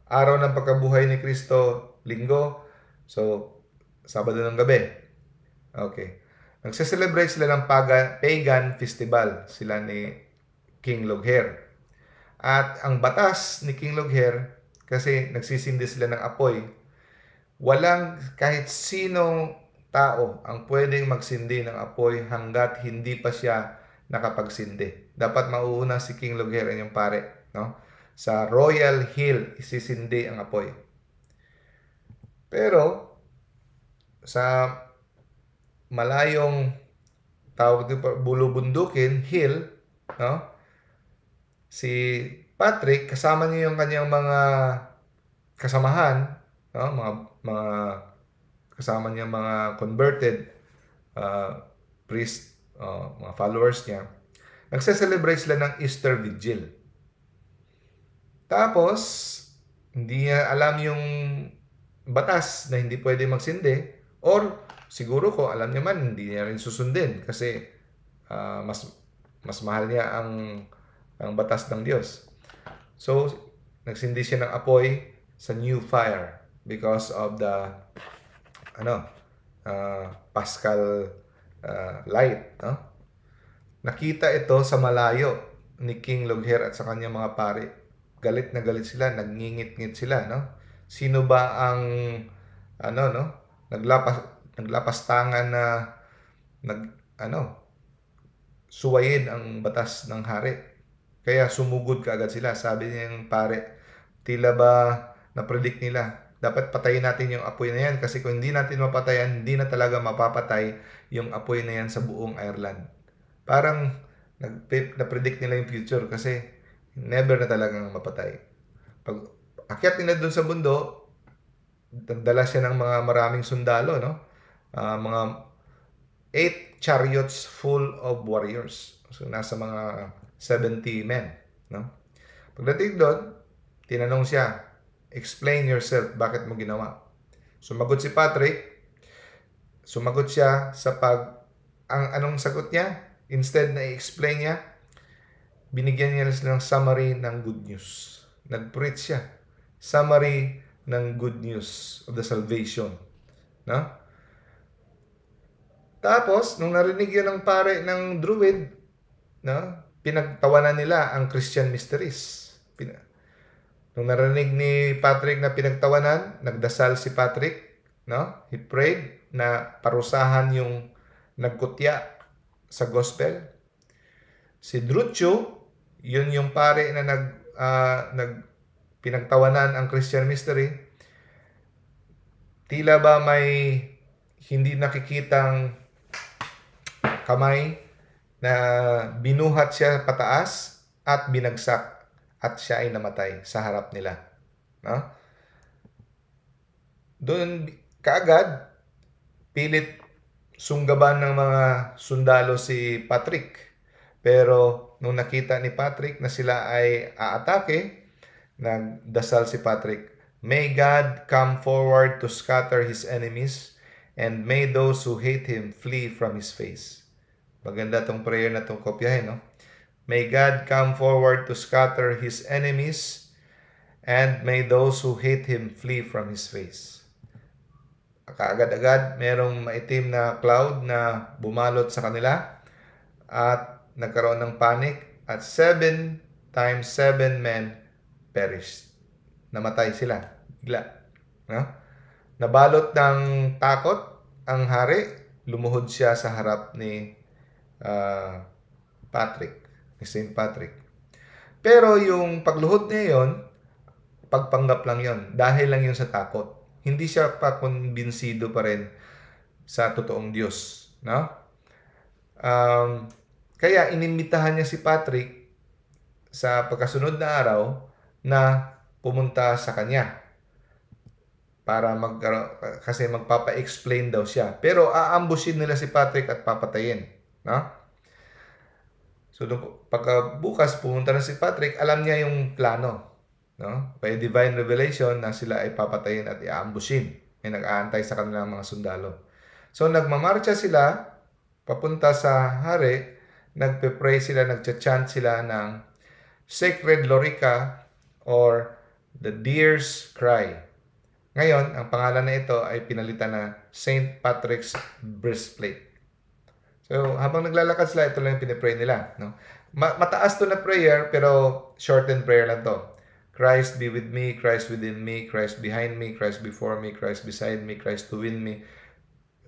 Araw ng pagkabuhay ni Kristo, Linggo. So, Sabado ng gabi. Okay. Nagse-celebrate sila ng pagan festival, sila ni King Loghaire. At ang batas ni King Loghaire, kasi nagsisindi sila ng apoy, walang kahit sinong tao ang pwedeng magsindi ng apoy hanggat hindi pa siya nakapagsindi. Dapat mauuna si King Loghaire yung pare, no? Sa Royal Hill, isisindi ang apoy. Pero, sa malayong tawag dito, bulubundukin, hill, no? Si Patrick, kasama niya yung kanyang mga kasamahan, no? Mga kasama niya mga converted priest, mga followers niya. Nagse-celebrate sila ng Easter Vigil. Tapos, hindi niya alam yung batas na hindi pwede magsindi, or siguro ko alam niya man, hindi niya rin susundin kasi mas mahal niya ang batas ng Diyos. So, nagsindi siya ng apoy sa new fire because of the Paschal light. No? Nakita ito sa malayo ni King Logher at sa kanyang mga pari. Galit na galit sila, nagngingit-ngit sila, no? Sino ba ang naglapastangan na suwayin ang batas ng hari? Kaya sumugod kaagad sila. Sabi niya yung pare, tila ba na-predict nila, dapat patayin natin yung apoy na yan kasi kung hindi natin mapatayan, hindi na talaga mapapatay yung apoy na yan sa buong Ireland. Parang na-predict nila yung future kasi never na talagang mapatay. Pag akyat nila doon sa bundok, nagdala siya ng mga maraming sundalo, no? Mga 8 chariots full of warriors. So, nasa mga 70 men, no? Pagdating doon, tinanong siya, explain yourself, bakit mo ginawa? Sumagot si Patrick, sumagot siya sa anong sagot niya? Instead na i-explain niya, binigyan niya ng summary ng good news. Nag-preach siya. Summary ng good news of the salvation. No? Tapos, nung narinig yun ng pare ng Druid, no? Pinagtawanan nila ang Christian mysteries. Nung narinig ni Patrick na pinagtawanan, nagdasal si Patrick. No? He prayed na parusahan yung nagkutya sa gospel. Si Drucho, yun yung pare na pinagtawanan ang Christian mystery. Tila ba may hindi nakikitang kamay na binuhat siya pataas at binagsak at siya ay namatay sa harap nila. No? Doon kaagad, pilit sunggaban ng mga sundalo si Patrick. Pero nung nakita ni Patrick na sila ay aatake, nagdasal si Patrick, "May God come forward to scatter His enemies, and may those who hate Him flee from His face." Maganda tong prayer na tong kopyahin, no? "May God come forward to scatter His enemies, and may those who hate Him flee from His face." Kaagad-agad, merong maitim na cloud na bumalot sa kanila at nagkaroon ng panic at 7 times 7 men perished. Namatay sila. Bigla. No? Nabalot ng takot ang hari. Lumuhod siya sa harap ni Patrick. Ni St. Patrick. Pero yung pagluhod niya yon, pagpanggap lang yon. Dahil lang yun sa takot. Hindi siya pa kumbinsido pa rin sa totoong Diyos. No? Kaya inimbitahan niya si Patrick sa pagkasunod na araw na pumunta sa kanya para kasi magpapa-explain daw siya. Pero aambushin nila si Patrick at papatayin. No? So, pagkabukas pumunta na si Patrick, alam niya yung plano. No? By divine revelation na sila ay papatayin at iaambushin. May nag-aantay sa kanilang mga sundalo. So, nagmamarcha sila papunta sa hari, nagpe-pray sila, nagcha-chant sila ng Sacred Lorica or the Deer's Cry. Ngayon, ang pangalan na ito ay pinalitan na St. Patrick's Breastplate. So, habang naglalakad sila, ito lang yung pinipray nila. No? Mataas to na prayer, pero shortened prayer lang to. Christ be with me, Christ within me, Christ behind me, Christ before me, Christ beside me, Christ to win me.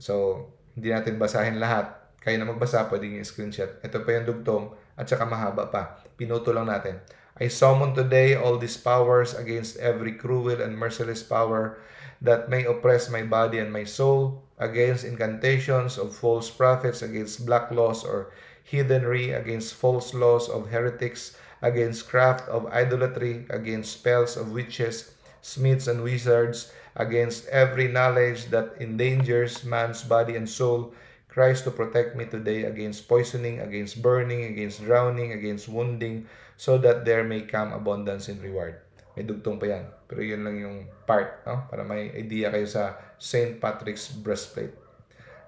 So, hindi natin basahin lahat. Kayo na magbasa, pwedeng i-screenshot. Ito pa yung dugtong at saka mahaba pa. Pinuto lang natin. I summon today all these powers against every cruel and merciless power that may oppress my body and my soul, against incantations of false prophets, against black laws or heathenry, against false laws of heretics, against craft of idolatry, against spells of witches, smiths and wizards, against every knowledge that endangers man's body and soul, Christ to protect me today against poisoning, against burning, against drowning, against wounding, so that there may come abundance in reward. May dugtong pa yan. Pero yun lang yung part, no? Para may idea kayo sa St. Patrick's breastplate.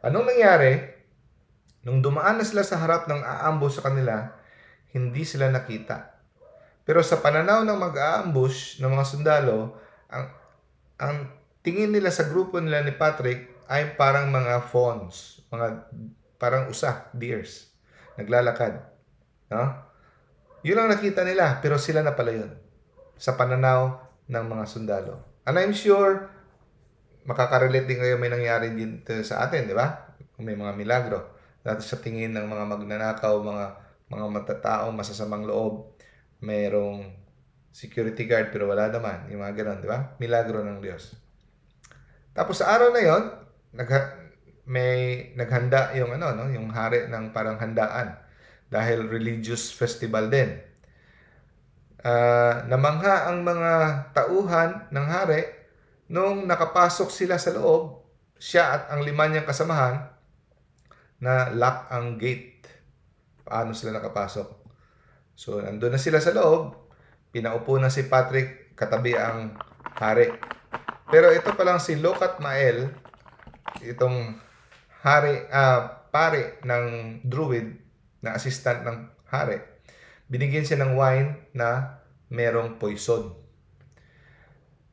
Anong nangyari? Nung dumaan na sila sa harap ng aambush sa kanila, hindi sila nakita. Pero sa pananaw ng mag-aambush ng mga sundalo, ang tingin nila sa grupo nila ni Patrick ay parang mga fawns, parang deers, naglalakad. No? Yun ang nakita nila, pero sila na pala yun sa pananaw ng mga sundalo. And I'm sure, makakarelate din kayo may nangyari dito sa atin, di ba? May mga milagro. Dati sa tingin ng mga magnanakaw, mga matataong masasamang loob, mayroong security guard pero wala naman. Yung mga ganun, di ba? Milagro ng Diyos. Tapos sa araw na yon, may naghanda yung yung hari ng parang handaan dahil religious festival din. Namangha ang mga tauhan ng hari nung nakapasok sila sa loob, siya at ang 5 niyang kasamahan na lock ang gate. Paano sila nakapasok? So, nandun na sila sa loob, pinaupo na si Patrick katabi ang hari. Pero ito pa lang si Lukat Mael, itong pare ng druid, na assistant ng hari, binigyan siya ng wine na merong poison.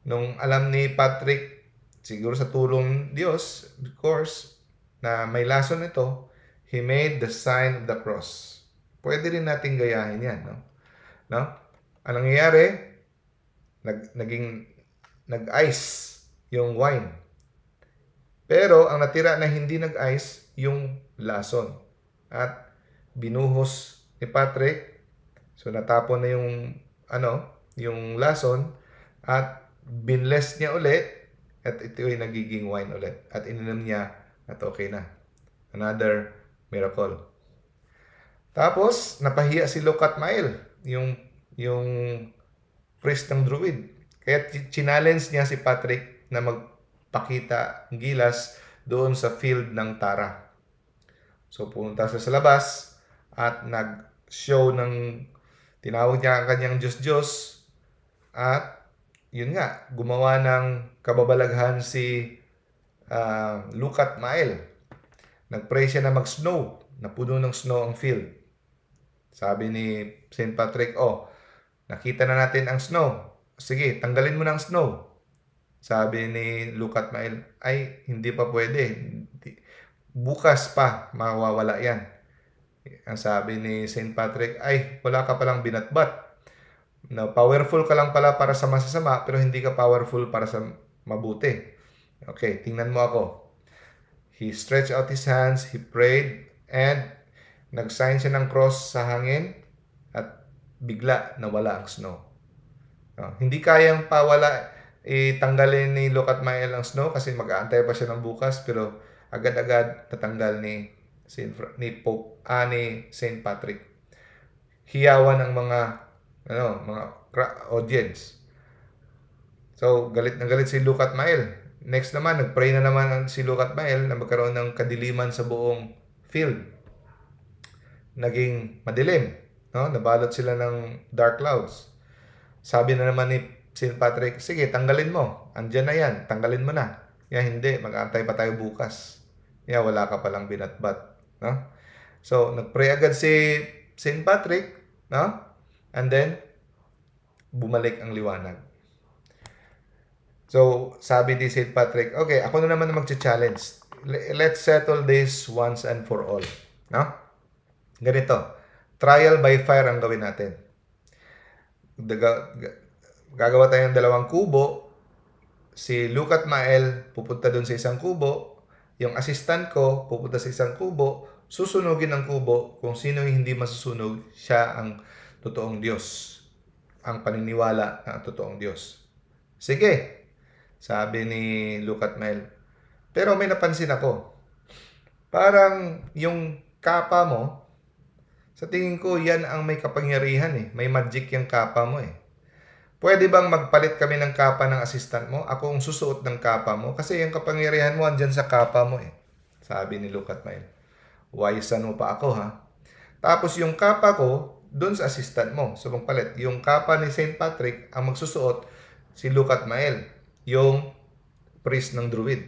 Nung alam ni Patrick, siguro sa tulong Diyos, of course, na may lason ito, he made the sign of the cross. Pwede rin natin gayahin yan, no? Anong nangyayari? Nag-ice yung wine. Pero ang natira na hindi nag-ice, yung lason. At binuhos ni Patrick. So natapon na yung lason at binless niya ulit at ito ay nagiging wine ulit. At ininom niya at okay na. Another miracle. Tapos napahiya si Lukat Mael, yung priest ng druid. Kaya challenge niya si Patrick na magpakita ng gilas doon sa field ng Tara. So pumunta siya sa labas at nag-show tinawag niya ang kanyang Diyos-Diyos at yun nga, gumawa ng kababalaghan si Lukat Mael. Nag-pray siya na mag-snow, na puno ng snow ang field. Sabi ni St. Patrick, nakita na natin ang snow. Sige, tanggalin mo na ang snow. Sabi ni Lukat Mael, ay, hindi pa pwede. Bukas pa, mawawala yan. Ang sabi ni St. Patrick, ay, wala ka palang binatbat. No, powerful ka lang pala para sa masasama, pero hindi ka powerful para sa mabuti. Okay, tingnan mo ako. He stretched out his hands, he prayed, and nag-sign siya ng cross sa hangin, at bigla nawala ang snow. No, hindi kayang tanggalin ni Lukat Mael ang snow kasi mag-aantay pa siya ng bukas, pero agad-agad natanggal ni St. Patrick. Hiyawan ang mga audience. So, galit na galit si Lukat Mael. Next naman, nag-pray na naman si Lukat Mael na magkaroon ng kadiliman sa buong field. Naging madilim. No? Nabalot sila ng dark clouds. Sabi na naman ni St. Patrick, sige, tanggalin mo. Andyan na yan. Tanggalin mo na. Hindi. Mag-aantay pa tayo bukas. Wala ka palang binatbat. No? So, nag-pray agad si St. Patrick. No? And then, bumalik ang liwanag. So, sabi ni St. Patrick, okay, ako na naman mag-challenge. Let's settle this once and for all. No? Ganito. Trial by fire ang gawin natin. Gagawa tayo ng 2 kubo. Si Lukat Mael pupunta dun sa isang kubo. Yung assistant ko pupunta sa isang kubo. Susunugin ang kubo. Kung sino yung hindi masusunog, siya ang totoong Diyos. Ang paniniwala na totoong Diyos. Sige, sabi ni Lukat Mael. Pero may napansin ako. Parang yung kapa mo, sa tingin ko yan ang may kapangyarihan eh. May magic yung kapa mo eh. Pwede bang magpalit kami ng kapa ng assistant mo? Ako ang susuot ng kapa mo. Kasi yung kapangyarihan mo andyan sa kapa mo eh. Sabi ni Lukat Mael. Wayasan mo pa ako, ha? Tapos yung kapa ko, doon sa assistant mo. So, magpalit. Yung kapa ni St. Patrick, ang magsusuot, si Lucat Mael, yung priest ng Druid.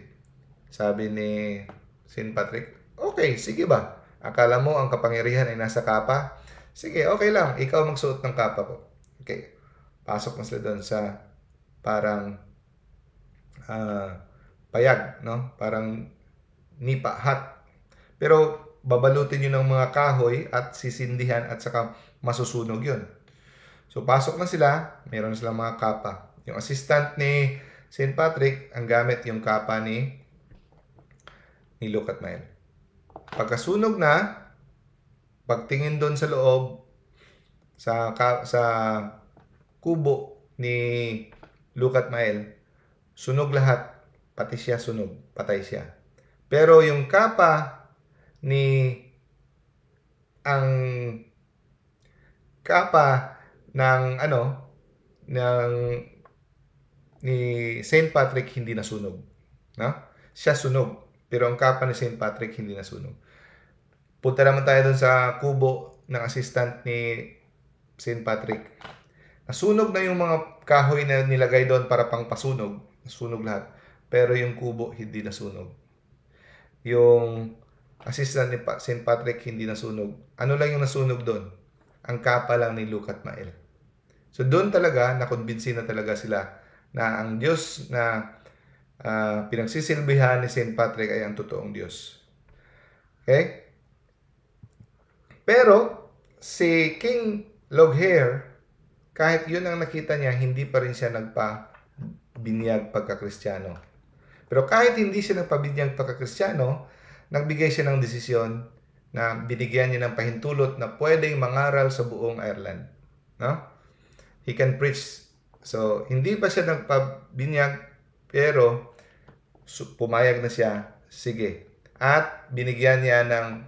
Sabi ni St. Patrick, okay, sige ba? Akala mo ang kapangyarihan ay nasa kapa? Sige, okay lang. Ikaw magsuot ng kapa ko. Okay. Pasok na sila doon sa parang payag, no? Parang nipa hat. Pero babalutin yun ng mga kahoy at sisindihan at saka masusunog yun. So, pasok na sila. Meron na silang mga kapa. Yung assistant ni St. Patrick, ang gamit yung kapa ni Lucat Mael. Pagkasunog na, pagtingin doon sa loob, sa kubo ni Lucat Mael, sunog lahat. Pati siya sunog. Patay siya. Pero yung kapa ni St. Patrick hindi nasunog, no? Siya sunog, pero ang kapa ni St. Patrick hindi nasunog. Punta naman tayo dun sa kubo ng assistant ni St. Patrick. Nasunog na yung mga kahoy na nilagay doon para pang pasunog. Nasunog lahat. Pero yung kubo hindi nasunog. Yung assistant ni St. Patrick hindi nasunog. Ano lang yung nasunog doon? Ang kapa lang ni Lucat Mael. So doon talaga, nakonbinsi na talaga sila na ang Diyos na pinagsisilbihan ni St. Patrick ay ang totoong Diyos. Okay? Pero si King Loghaire, kahit yun ang nakita niya, hindi pa rin siya nagpabinyag pagka-Kristiyano. Pero kahit hindi siya nagpabinyag pagka-Kristiyano, nagbigay siya ng desisyon na binigyan niya ng pahintulot na pwedeng mangaral sa buong Ireland. No? He can preach. So, hindi pa siya nagpabinyag, pero pumayag na siya. Sige. At binigyan niya ng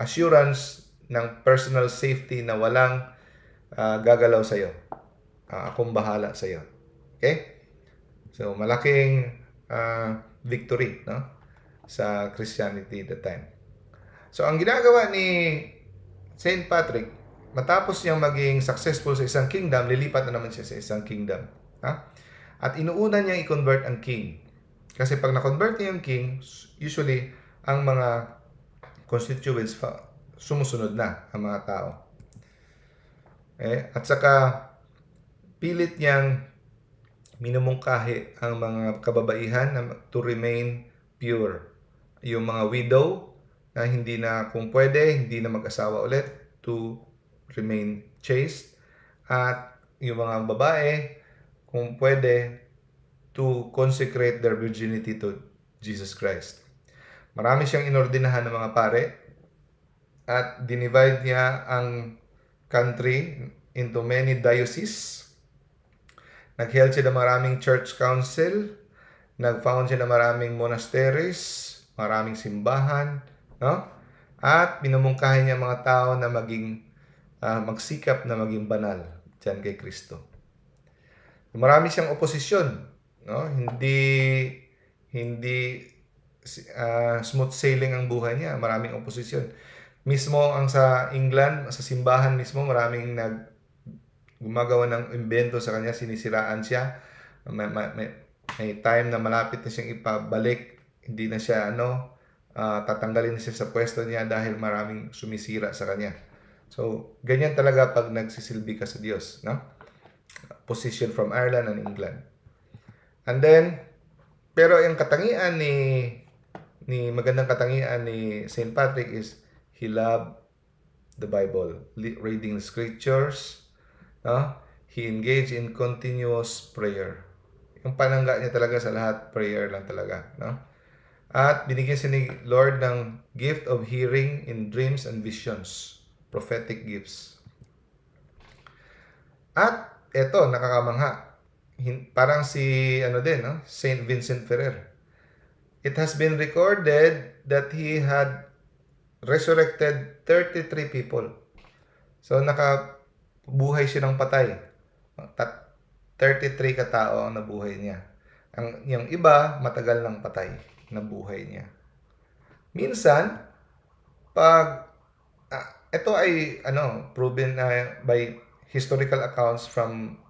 assurance ng personal safety na walang gagalaw sa iyo. Akong bahala sa iyo. Okay? So, malaking victory, no? Sa Christianity that time. So, ang ginagawa ni St. Patrick, matapos niyang maging successful sa isang kingdom, lilipat na naman siya sa isang kingdom. Ha? At inuuna niyang i-convert ang king. Kasi pag na-convert niya yung king, usually, ang mga constituents sumusunod na ang mga tao. At saka, pilit niyang minumungkahi ang mga kababaihan to remain pure. Yung mga widow na hindi na, kung pwede, hindi na mag-asawa ulit, to remain chaste. At yung mga babae, kung pwede, to consecrate their virginity to Jesus Christ. Marami siyang inordinahan ng mga pare at dinivide niya ang country into many dioceses. Nag-held siya ng maraming church council, nag-found siya ng maraming monasteries, maraming simbahan, no? At minumungkahi niya mga tao na magsikap na maging banal diyan kay Kristo. Marami siyang oposisyon, no? Hindi smooth sailing ang buhay niya, maraming oposisyon. Mismo ang sa England, sa simbahan mismo, maraming gumagawa ng imbento sa kanya, sinisiraan siya. May time na malapit na siyang ipabalik, hindi na siya tatanggalin na siya sa pwesto niya dahil maraming sumisira sa kanya. So, ganyan talaga pag nagsisilbi ka sa Diyos, no? Position from Ireland and England. And then, pero yung katangian magandang katangian ni St. Patrick is he loved the Bible, reading the scriptures, no? He engaged in continuous prayer. Yung panangga niya talaga sa lahat, prayer lang talaga, no? At binigyan siya ni Lord ng gift of hearing in dreams and visions, prophetic gifts. At eto, nakakamangha. Parang si Saint Vincent Ferrer. It has been recorded that he had resurrected 33 people. So nakabuhay siya ng patay. 33 katao ang nabuhay niya. Yung iba, matagal ng patay na buhay niya. Minsan, ito ay proven by historical accounts from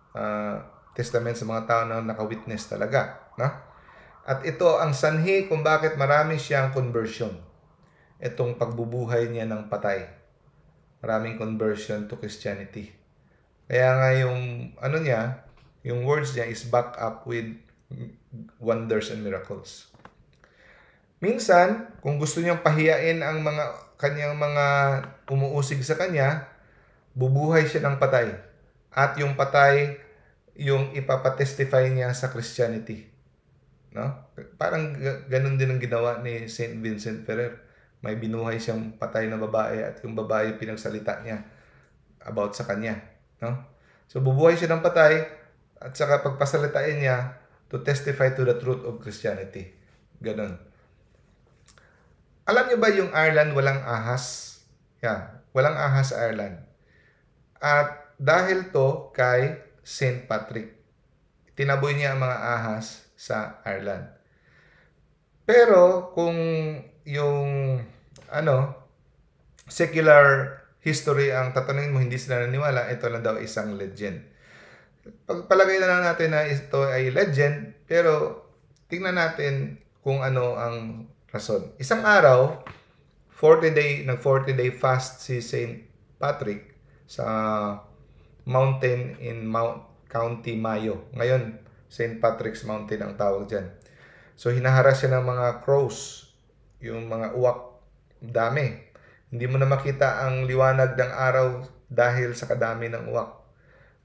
testament sa mga tao na naka-witness talaga, no? At ito ang sanhi kung bakit marami siyang conversion. Itong pagbubuhay niya ng patay. Maraming conversion to Christianity. Kaya nga yung yung words niya is back up with wonders and miracles. Minsan, kung gusto niyang pahiyain ang kanyang mga umuusig sa kanya, bubuhay siya ng patay. At yung patay, yung ipapatestify niya sa Christianity. No? Parang ganun din ang ginawa ni St. Vincent Ferrer. May binuhay siyang patay na babae at yung babae pinagsalita niya about sa kanya. No? So, bubuhay siya ng patay at saka pagpasalitain niya to testify to the truth of Christianity. Ganun. Alam niyo ba yung Ireland walang ahas? Walang ahas sa Ireland. At dahil to kay St. Patrick, tinaboy niya ang mga ahas sa Ireland. Pero kung yung secular history ang tatanungin mo, hindi sila naniwala, ito lang daw isang legend. Pagpalagay na lang natin na ito ay legend, pero tingnan natin kung ano ang rason. Isang araw, 40-day fast si St. Patrick sa mountain in County Mayo. Ngayon, St. Patrick's Mountain ang tawag dyan. So, hinaharas siya ng mga crows, yung mga uwak, dami. Hindi mo na makita ang liwanag ng araw dahil sa kadami ng uwak.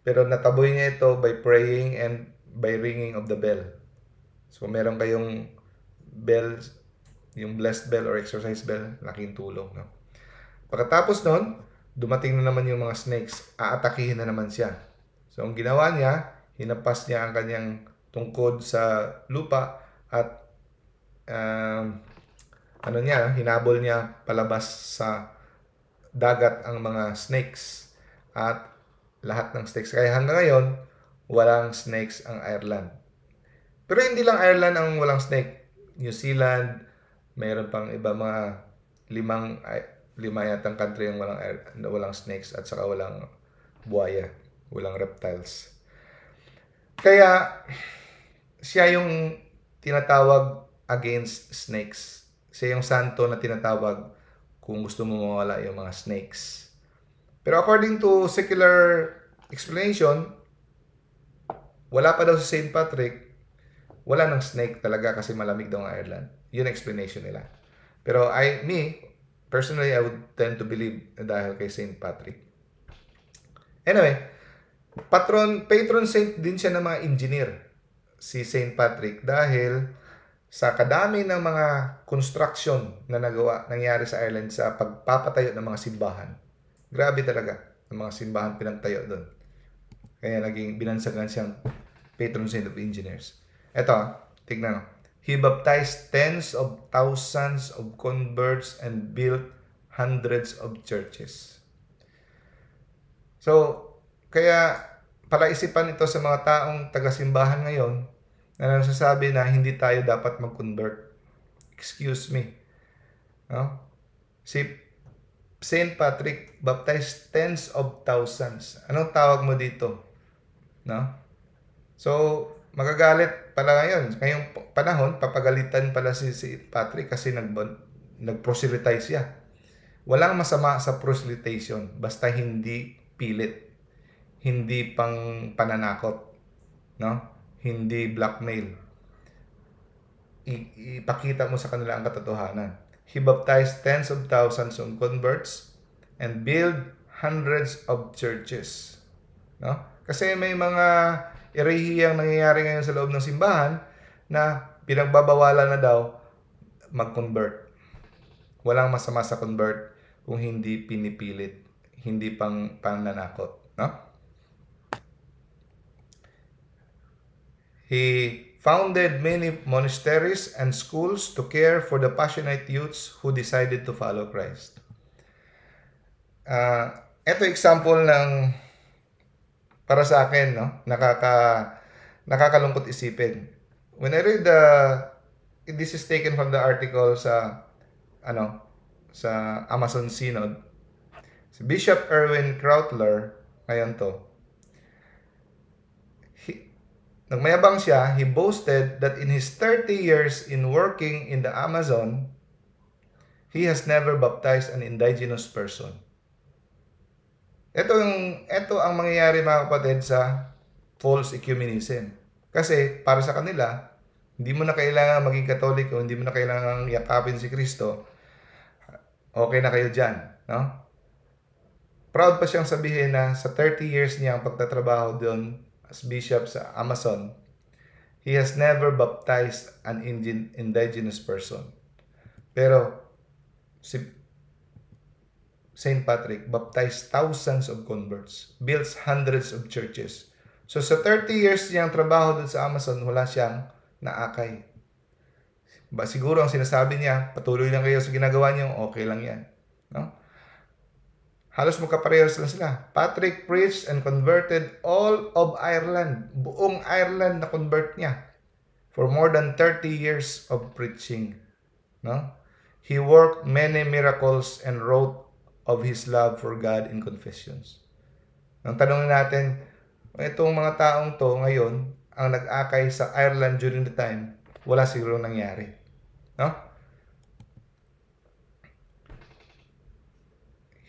Pero nataboy niya ito by praying and by ringing of the bell. So, meron kayong bell, yung blessed bell or exercise bell, laking tulong. No? Pagkatapos nun, dumating na naman yung mga snakes. Aatakihin na naman siya. So, ang ginawa niya, hinampas niya ang kanyang tungkod sa lupa at hinabol niya palabas sa dagat ang mga snakes at lahat ng snakes. Kaya hanggang ngayon, walang snakes ang Ireland. Pero hindi lang Ireland ang walang snake. New Zealand, mayroon pang iba mga lima yatang country ang walang snakes at saka walang buhaya, walang reptiles. Kaya siya yung tinatawag against snakes. Siya yung santo na tinatawag kung gusto mo mawala yung mga snakes. Pero according to secular explanation, wala pa daw si St. Patrick, wala ng snake talaga kasi malamig daw ang Ireland. Yun ang explanation nila. Pero personally, I would tend to believe dahil kay St. Patrick. Anyway, patron saint din siya ng mga engineer, si St. Patrick, dahil sa kadami ng mga construction na nangyari sa Ireland sa pagpapatayo ng mga simbahan. Grabe talaga ang mga simbahan pinagtayo doon. Kaya naging binansagan siyang patron saint of engineers. Ito, tignan. He baptized tens of thousands of converts and built hundreds of churches. So, kaya palaisipan ito sa mga taong taga-simbahan ngayon na nasasabi na hindi tayo dapat mag-convert. Excuse me. No? Si St. Patrick baptized tens of thousands. Anong tawag mo dito? No? So, magagalit pala ngayon. Ngayong panahon, papagalitan pala si Patrick kasi nag-proselytize siya. Walang masama sa proselytation basta hindi pilit. Hindi pang pananakot. No? Hindi blackmail. Ipakita mo sa kanila ang katotohanan. He baptized tens of thousands of converts and built hundreds of churches. No? Kasi may mga erehiyang nangyayari ngayon sa loob ng simbahan na pinagbabawalan na daw mag-convert. Walang masama sa convert kung hindi pinipilit, hindi pang pananakot. No? He founded many monasteries and schools to care for the passionate youths who decided to follow Christ. Ito example ng para sa akin, no? Nakakalungkot isipin. When I read this is taken from the article sa sa Amazon Synod. Si Bishop Erwin Krautler, ngayon to, nagmayabang siya, he boasted that in his 30 years in working in the Amazon, he has never baptized an indigenous person. Ito ang mangyayari mga kapatid sa false ecumenism. Kasi para sa kanila, hindi mo na kailangan maging Katoliko, hindi mo na kailangan yakapin si Kristo. Okay na kayo dyan, no? Proud pa siyang sabihin na sa 30 years niya ang pagtatrabaho doon as bishop sa Amazon, he has never baptized an indigenous person. Pero si St. Patrick baptized thousands of converts, builds hundreds of churches. So sa 30 years niyang trabaho doon sa Amazon, wala siyang naakay. Siguro ang sinasabi niya, patuloy lang kayo sa ginagawa niyo, okay lang yan. No? Halos magkaparehas lang sila. Patrick preached and converted all of Ireland. Buong Ireland na convert niya for more than 30 years of preaching. No? He worked many miracles and wrote of his love for God in confessions. Ang tanong natin, itong mga taong to ngayon, ang nag-akay sa Ireland during the time, wala siguro nangyari. No?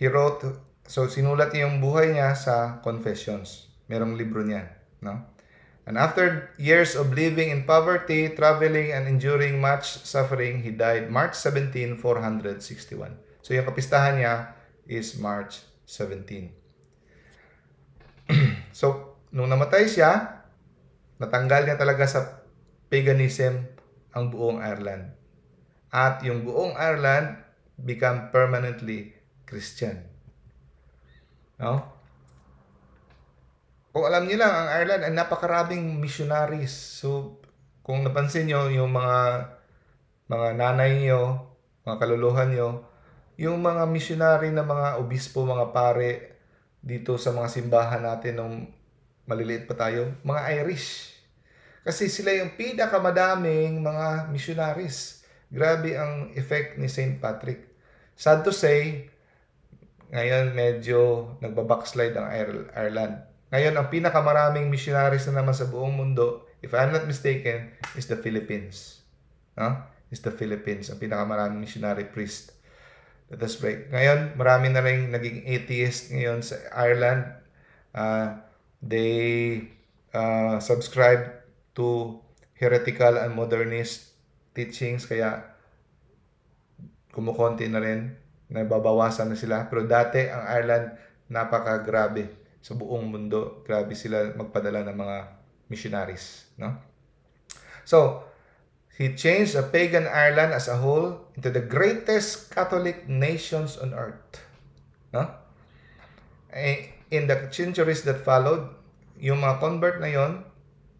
He wrote, so sinulat niya yung buhay niya sa Confessions. Merong libro niya, no? And after years of living in poverty, traveling, and enduring much suffering, he died March 17, 461. So yung kapistahan niya is March 17. So, nung namatay siya, natanggal niya talaga sa paganism ang buong Ireland. At yung buong Ireland become permanently Christian. No? Kung alam niyo lang, ang Ireland ay napakaraming missionaries. So, kung napansin niyo yung mga nanay niyo, mga kaluluhan niyo, yung mga missionary na mga obispo, mga pare dito sa mga simbahan natin nung maliliit pa tayo, mga Irish. Kasi sila yung pinakamadaming mga missionaries. Grabe ang effect ni St. Patrick. Sad to say, ngayon medyo nagbabackslide ang Ireland. Ngayon, ang pinakamaraming missionaries na naman sa buong mundo, if I'm not mistaken, is the Philippines. No? Is the Philippines, ang pinakamaraming missionary priest. Let us pray. Ngayon, marami na rin naging atheist ngayon sa Ireland. They subscribe to heretical and modernist teachings, kaya kumukonti na rin, nababawasan na sila. Pero dati, ang Ireland, napaka-grabe sa buong mundo. Grabe sila magpadala ng mga missionaries. No? So, he changed a pagan Ireland as a whole into the greatest Catholic nations on earth. No? In the centuries that followed, yung mga convert na yon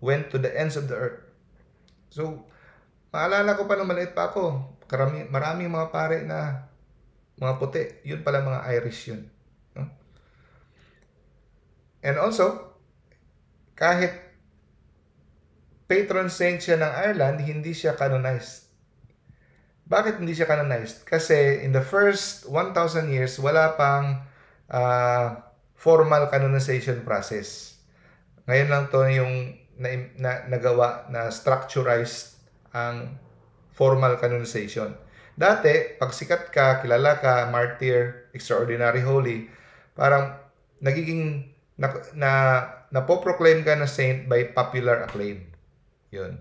went to the ends of the earth. So, maalala ko pa nung maliit pa ako, maraming mga pare na mga puti. Yun pala mga Irish yun. No? And also, kahit patron saint siya ng Ireland, hindi siya canonized. Bakit hindi siya canonized? Kasi in the first 1,000 years, wala pang formal canonization process. Ngayon lang to yung nagawa na structurized ang formal canonization. Dati, pag sikat ka, kilala ka, martyr, extraordinary holy, parang nagiging napoproclaim ka na saint by popular acclaim. Yun.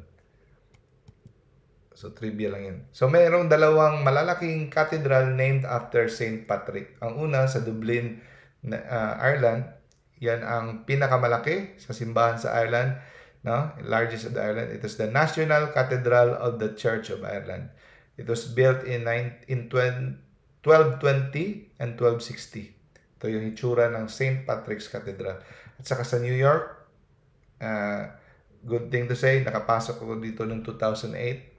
So, trivia lang yun. So, mayroong dalawang malalaking cathedral named after St. Patrick. Ang una sa Dublin, Ireland. Yan ang pinakamalaki sa simbahan sa Ireland. No? Largest of the Ireland. It is the National Cathedral of the Church of Ireland. It was built in 1220 and 1260. Ito yung itsura ng St. Patrick's Cathedral. At saka sa New York, good thing to say, nakapasok ako dito noong 2008.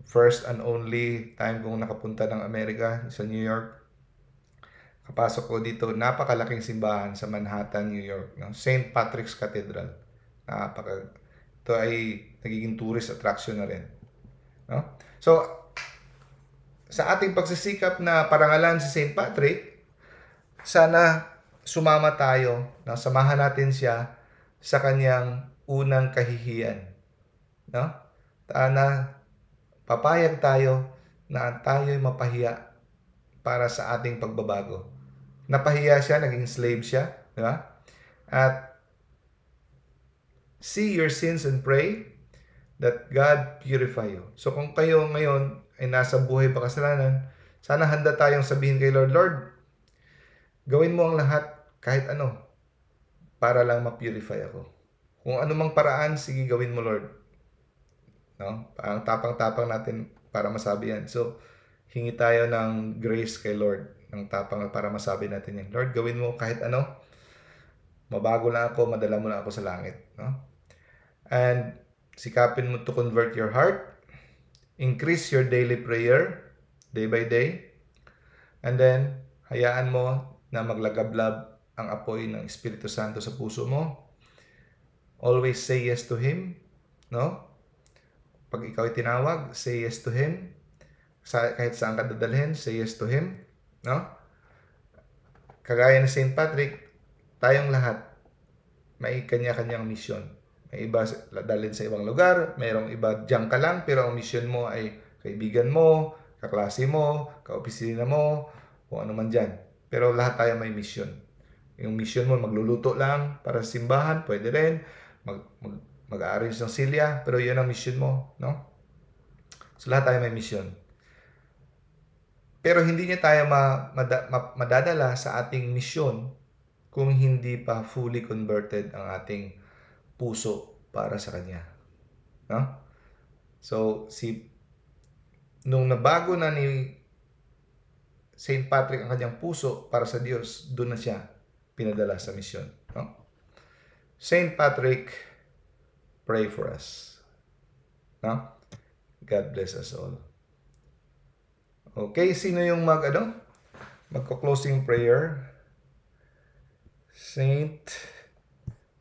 First and only time kong nakapunta ng Amerika sa New York. Kapasok ko dito, napakalaking simbahan sa Manhattan, New York. No? St. Patrick's Cathedral. Ito ay nagiging tourist attraction na rin. No? So, sa ating pagsisikap na parangalan si St. Patrick, sana sumama tayo, na samahan natin siya sa kanyang unang kahihiyan. No? Sana papayag tayo na tayo'y mapahiya para sa ating pagbabago. Napahiya siya, naging slave siya, di ba? At see your sins and pray that God purify you. So kung kayo ngayon ay nasa buhay pa kasalanan, sana handa tayong sabihin kay Lord, Lord, gawin mo ang lahat kahit ano para lang ma-purify ako. Kung anumang paraan, sige gawin mo, Lord. No? Ang tapang-tapang natin para masabi yan. So, hingi tayo ng grace kay Lord, ng tapang para masabi natin yan. Lord, gawin mo kahit ano. Mabago lang ako, madala mo na ako sa langit. No? And sikapin mo to convert your heart. Increase your daily prayer, day by day. And then, hayaan mo na maglagablab ang apoy ng Espiritu Santo sa puso mo. Always say yes to Him. No? Pag ikaw ay tinawag, say yes to Him. Kahit saan ka dadalhin, say yes to Him. No? Kagaya ni St. Patrick, tayong lahat, may kanya-kanyang misyon. May iba dalhin sa ibang lugar, mayroong iba diyan ka lang, pero ang misyon mo ay kaibigan mo, kaklase mo, kaopisina mo, kung ano man dyan. Pero lahat tayo may misyon. Yung misyon mo, magluluto lang para sa simbahan, pwede rin. Mag-arrange ng silya, pero yun ang mission mo, no? So lahat tayo may mission. Pero hindi niya tayo madadala sa ating misyon kung hindi pa fully converted ang ating puso para sa Kanya. No? So, nung nabago na ni St. Patrick ang kanyang puso para sa Diyos, doon na siya pinadala sa misyon. No? St. Patrick, pray for us. No? God bless us all. Okay, sino yung magko-closing prayer?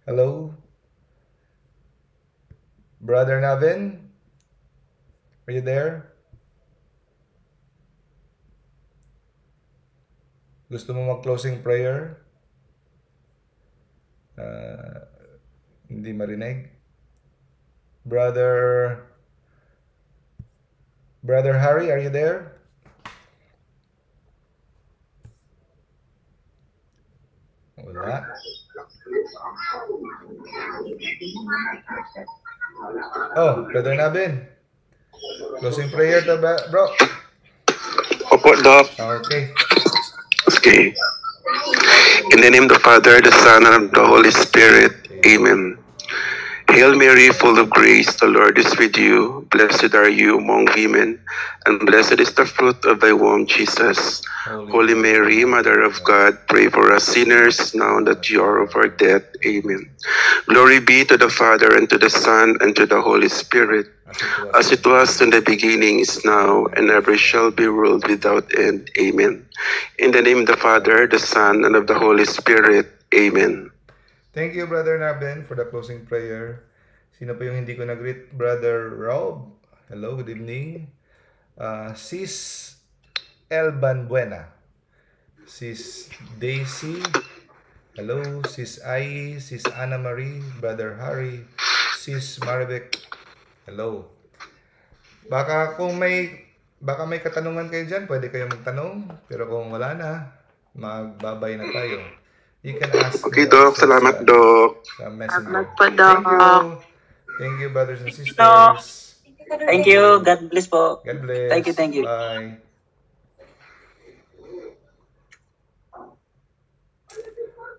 Hello? Brother Navin? Are you there? Gusto mo mag-closing prayer? Hindi marinig. Brother Harry, are you there? Wala. Oh, Brother Nabin. Closing prayer to bro. Opo, Doc. Okay. Okay. In the name of the Father, the Son, and of the Holy Spirit. Amen. Hail Mary, full of grace, the Lord is with you. Blessed are you among women, and blessed is the fruit of thy womb, Jesus. Holy Mary, Mother of God, pray for us sinners, now and at the hour of our death. Amen. Glory be to the Father, and to the Son, and to the Holy Spirit, as it was in the beginning, is now, and ever shall be, world without end. Amen. In the name of the Father, the Son, and of the Holy Spirit. Amen. Thank you, Brother Nabin, for the closing prayer. Sino pa yung hindi ko nag-greet? Brother Rob. Hello, good evening. Sis Elban Buena. Sis Daisy. Hello. Sis Ai. Sis Anna Marie. Brother Harry. Sis Maribek. Hello. Baka may katanungan kayo dyan, pwede kayo magtanong. Pero kung wala na, magbabay na tayo. You can ask. Okay, Doc. Salamat, Doc. Sa messenger. Salamat po, Doc. Thank you, brothers and sisters. Thank you. God bless po. God bless. Thank you. Bye.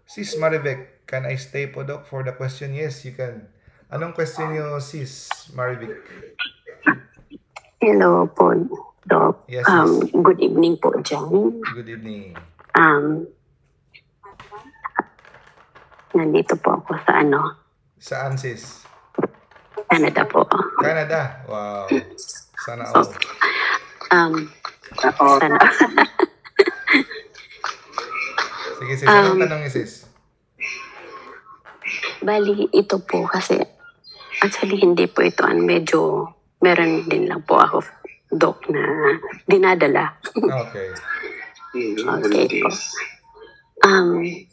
Sis Maribek, can I stay po, Doc, for the question? Yes, you can. Anong question niyo, Sis Maribek? Hello po, Doc. Yes, yes. Good evening po dyan. Good evening. Nandito po ako sa Saan, sis? Canada po. Canada? Wow. Sana all. Sana. Sige, sis. Anong tanong niyo, sis? Bali, ito po kasi actually hindi po ito medyo meron din lang po ako Doc, na dinadala. Okay. Okay po.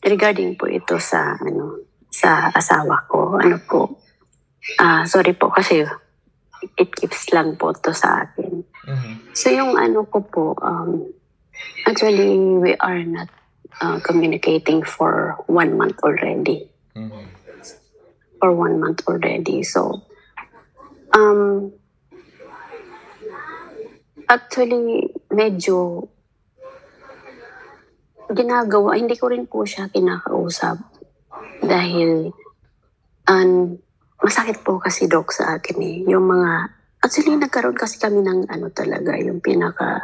Regarding po ito sa sa asawa ko, sorry po kasi it keeps lang po to sa akin. So yung ko po, actually we are not communicating for 1 month already. For 1 month already. So actually medyo ginagawa, hindi ko rin po siya kinakausap dahil masakit po kasi Doc sa akin yung mga, actually nagkaroon kasi kami ng talaga, yung pinaka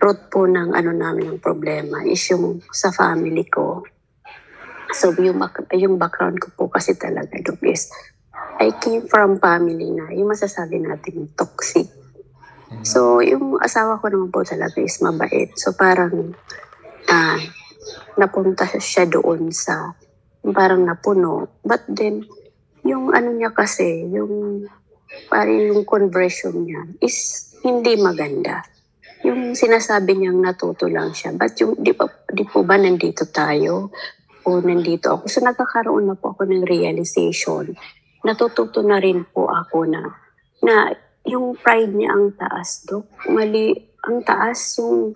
root po ng namin ng problema is yung sa family ko. So yung background ko po kasi talaga Doc is I came from family na yung masasabi natin toxic. So yung asawa ko naman po talaga is mabait. So parang napunta siya doon sa parang napuno. But then, yung niya kasi, yung parang yung conversion niya is hindi maganda. Yung sinasabi niyang natuto lang siya. But yung, di po ba nandito tayo? O nandito ako? So nagkakaroon na po ako ng realization. Natututo na rin po ako na yung pride niya ang taas, Dok. Mali, ang taas yung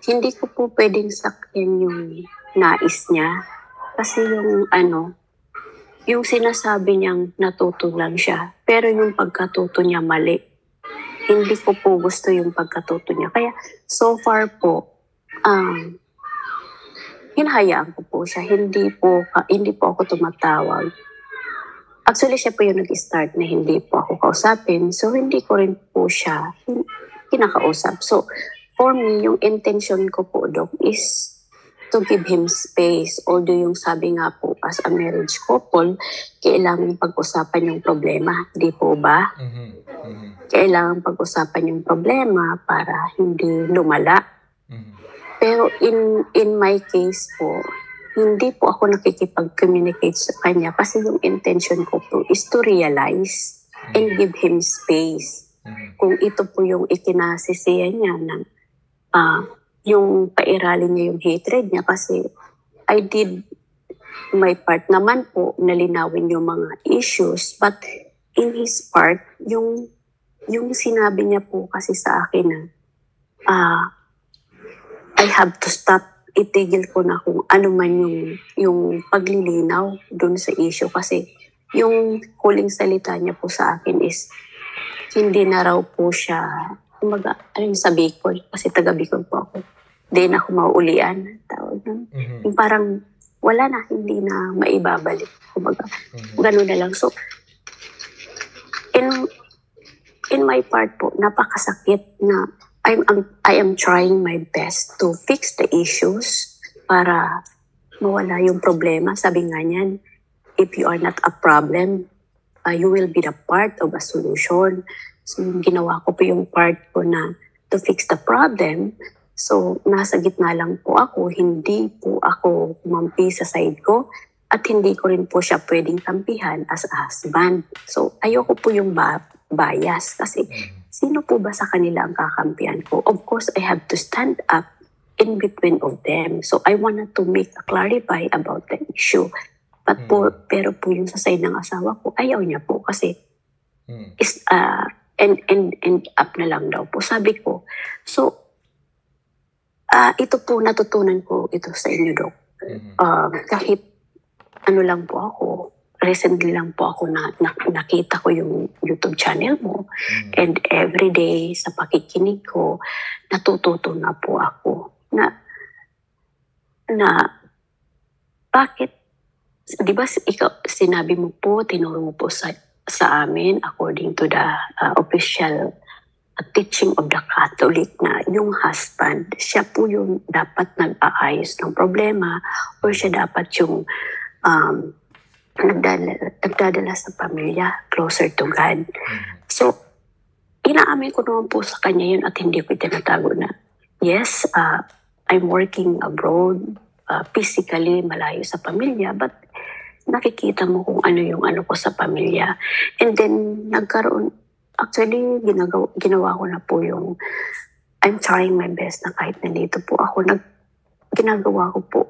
hindi ko po pwedeng sakyan yung nais niya. Kasi yung yung sinasabi niyang natuto lang siya. Pero yung pagkatuto niya mali. Hindi ko po gusto yung pagkatuto niya. Kaya so far po, hinahayaan ko po siya. Hindi po ako tumatawag. Actually, siya po yung nag-start na hindi po ako kausapin. So, hindi ko rin po siya kinakausap. So, for me, yung intention ko po, Doc, is to give him space. Although yung sabi nga po, as a marriage couple, kailangan pag-usapan yung problema. Di po ba? Kailangan pag-usapan yung problema para hindi lumala. Pero in my case po, hindi po ako nakikipag-communicate sa kanya kasi yung intention ko po is to realize and give him space. Kung ito po yung ikinasisiya niya ng yung pairalin niya yung hatred niya kasi I did my part naman po nalinawin yung mga issues, but in his part yung sinabi niya po kasi sa akin na I have to stop, itigil ko na kung ano man yung paglilinaw dun sa issue kasi yung huling salita niya po sa akin is hindi na raw po siya kumaga, sa Bicol, kasi taga Bicol po ako. Hindi na ako mauulian. Tawag nun. Yung parang wala na, hindi na maibabalik. Kumaga, gano'n na lang. So, in my part po, napakasakit na I am trying my best to fix the issues para mawala yung problema. Sabi nga niyan, if you are not a problem, you will be the part of a solution. So, ginawa ko po yung part ko na to fix the problem. So, nasa gitna lang po ako. Hindi po ako kumampi sa side ko at hindi ko rin po siya pwedeng kampihan as a husband. So, ayoko po yung bias kasi sino po ba sa kanila ang kakampihan ko? Of course, I have to stand up in between of them. So, I wanted to clarify about the issue. But pero po yung sa side ng asawa ko, ayaw niya po kasi end up na lang daw po. Sabi ko, so, ito po natutunan ko ito sa inyo, Doc. Kahit lang po ako, recently lang po ako nakita ko yung YouTube channel mo. And every day sa pakikinig ko, natututo na po ako na bakit, di ba ikaw, sinabi mo po, tinuro mo po sa amin according to the official teaching of the Catholic na yung husband, siya po yung dapat nag-aayos ng problema or siya dapat yung nagdadala sa pamilya closer to God. So, inaamin ko naman po sa kanya yun at hindi ko tinatago na yes, I'm working abroad, physically malayo sa pamilya, but nakikita mo kung ano yung ano ko sa pamilya. And then, nagkaroon, Actually, ginawa ko na po yung I'm trying my best na kahit nandito po ako. Ginagawa ko po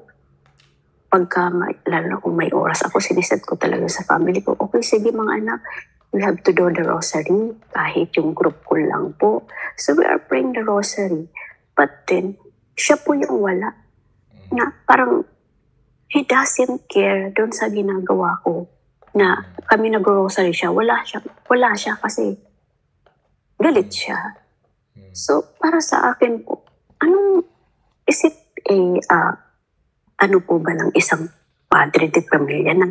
pagka lalo na kung may oras ako, siniset ko talaga sa family ko, okay, sige mga anak, we have to do the rosary, kahit yung group ko lang po. So we are praying the rosary. But then, siya po yung wala. Na parang, he doesn't care doon sa ginagawa ko. Na kami nag-rosary siya, wala siya kasi galit siya. So, para sa akin po, is it ano po ba ng isang padre de pamilya na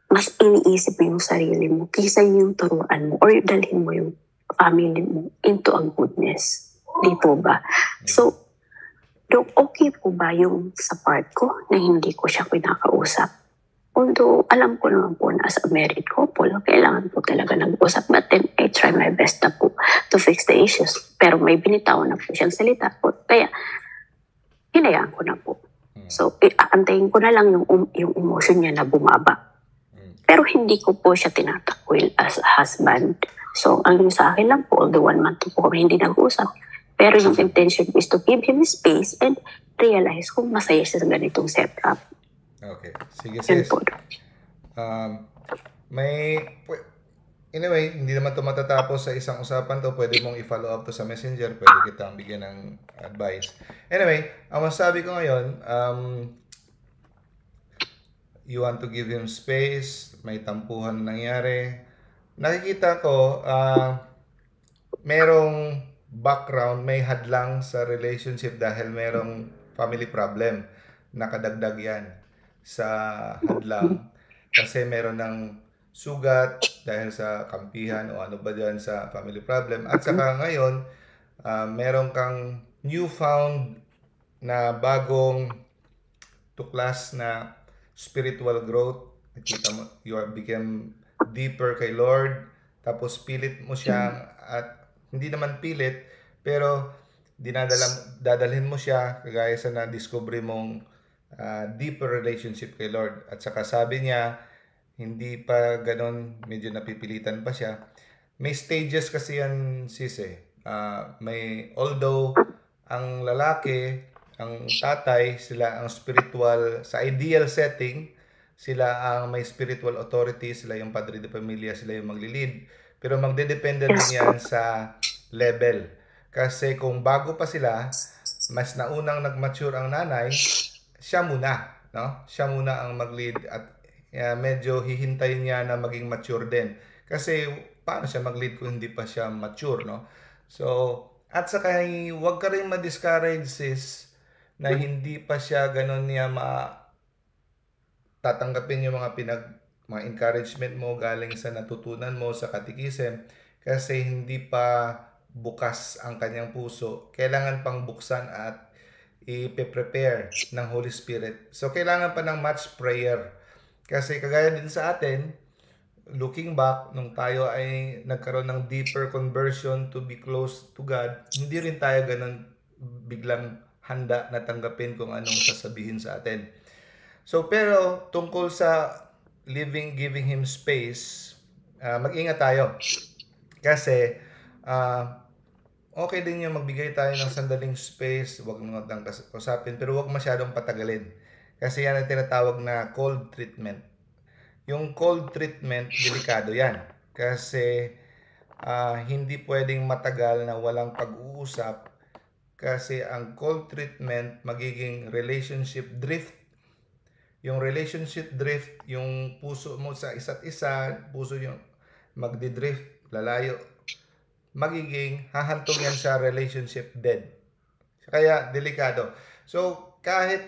mas iniisip mo yung sarili mo kaysa yung turuan mo or dalhin mo yung family mo into a goodness. Di po ba? So, okay po ba yung sa part ko na hindi ko siya kinakausap? Although, alam ko naman po na as a married couple, kailangan po talaga nag-usap. But then, I try my best na po to fix the issues. Pero may binitawan na po siyang salita po. Kaya, hinayaan ko na po. So, aantayin ko na lang yung emotion niya na bumaba. Pero hindi ko po siya tinatakwil as a husband. So, ang sa akin lang po, although 1 month po kami hindi nag-usap. Pero yung intention is to give him space and realize kung masaya siya sa ganitong setup. Okay. Sige, sis. Anyway, hindi naman ito matatapos sa isang usapan to. Pwede mong i-follow up to sa messenger. Pwede kitang bigyan ng advice. Anyway, ang masabi ko ngayon, you want to give him space. May tampuhan nangyari. Nakikita ko, merong background, may hadlang sa relationship dahil merong family problem. Nakadagdag yan sa hadlang. Kasi meron ng sugat dahil sa kampihan o ano ba dyan sa family problem. At saka ngayon, meron kang newfound na bagong tuklas na spiritual growth. Nakita mo, you became deeper kay Lord. Tapos pilit mo siya at hindi naman pilit, pero dadalhin mo siya kagaya sa na-discovery mong deeper relationship kay Lord. At saka sabi niya, hindi pa ganon, medyo napipilitan pa siya. May stages kasi yan, sis eh. Although ang lalaki, ang tatay, sila ang spiritual, sa ideal setting, sila ang may spiritual authority, sila yung padre de pamilya, sila yung maglilid. Pero magdedepende din yan sa level. Kasi kung bago pa sila, mas naunang nag-mature ang nanay, siya muna, no? Siya muna ang mag-lead at medyo hihintayin niya na maging mature din. Kasi paano siya mag-lead kung hindi pa siya mature, no? So, at saka huwag ka rin ma-discourage, sis, na hindi pa siya ganun niya tatanggapin yung mga encouragement mo galing sa natutunan mo sa catechism kasi hindi pa bukas ang kanyang puso. Kailangan pang buksan at i-prepare ng Holy Spirit. So, kailangan pa ng much prayer. Kasi kagaya din sa atin, looking back, nung tayo ay nagkaroon ng deeper conversion to be close to God, hindi rin tayo ganun biglang handa na tanggapin kung anong sasabihin sa atin. So, pero tungkol sa giving Him space, mag-ingat tayo. Kasi, okay din yung magbigay tayo ng sandaling space, huwag naman usapin, pero huwag masyadong patagalin. Kasi yan ang tinatawag na cold treatment. Yung cold treatment, delikado yan. Kasi hindi pwedeng matagal na walang pag-uusap. Kasi ang cold treatment, magiging relationship drift. Yung relationship drift, yung puso mo sa isa't isa, puso yung magdi-drift, lalayo. Magiging hahantong yan sa relationship dead. Kaya delikado. So kahit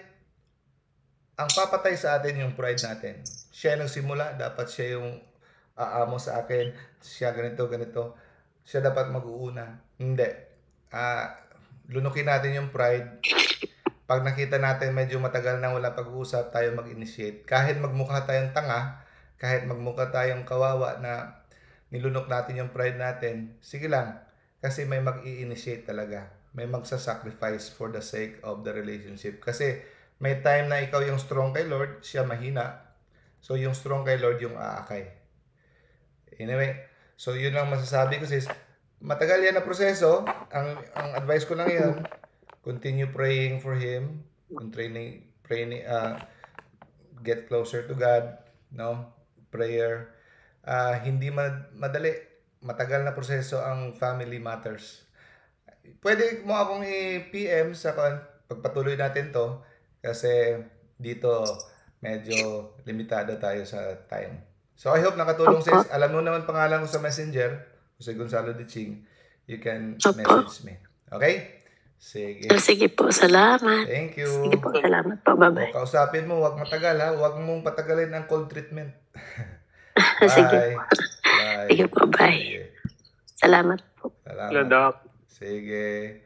ang papatay sa atin yung pride natin. Siya nagsimula, dapat siya yung aamo sa akin. Siya ganito. Siya dapat mag-uuna. Hindi. Lunukin natin yung pride. Pag nakita natin medyo matagal na wala pag-uusap, tayo mag-initiate. Kahit magmukha tayong tanga, kahit magmukha tayong kawawa na nilunok natin yung pride natin, sige lang. Kasi may mag-i-initiate talaga. May magsasacrifice for the sake of the relationship. Kasi may time na ikaw yung strong kay Lord, siya mahina. So yung strong kay Lord yung aakay. Anyway, So, yun lang masasabi ko, sis. Matagal yan na proseso. Ang advice ko lang yun, continue praying for him. Get closer to God. No? Prayer. Hindi madali. Matagal na proseso ang family matters. Pwede mo akong i-PM sa pagpatuloy natin to kasi dito medyo limitado tayo sa time. So I hope nakatulong, sis. Alam mo naman pangalan ko sa Messenger, Jose Gonzalo de Ching. You can message me. Okay? Sige. Sige po, salamat. Thank you. Sige po, salamat po. Bye-bye. Kausapin mo, huwag matagal ha. Huwag mong patagalin ang cold treatment. Sige Bye. po. Bye. Sige po, bye. Sige. Salamat po. Salamat. Hello, Doc. Sige.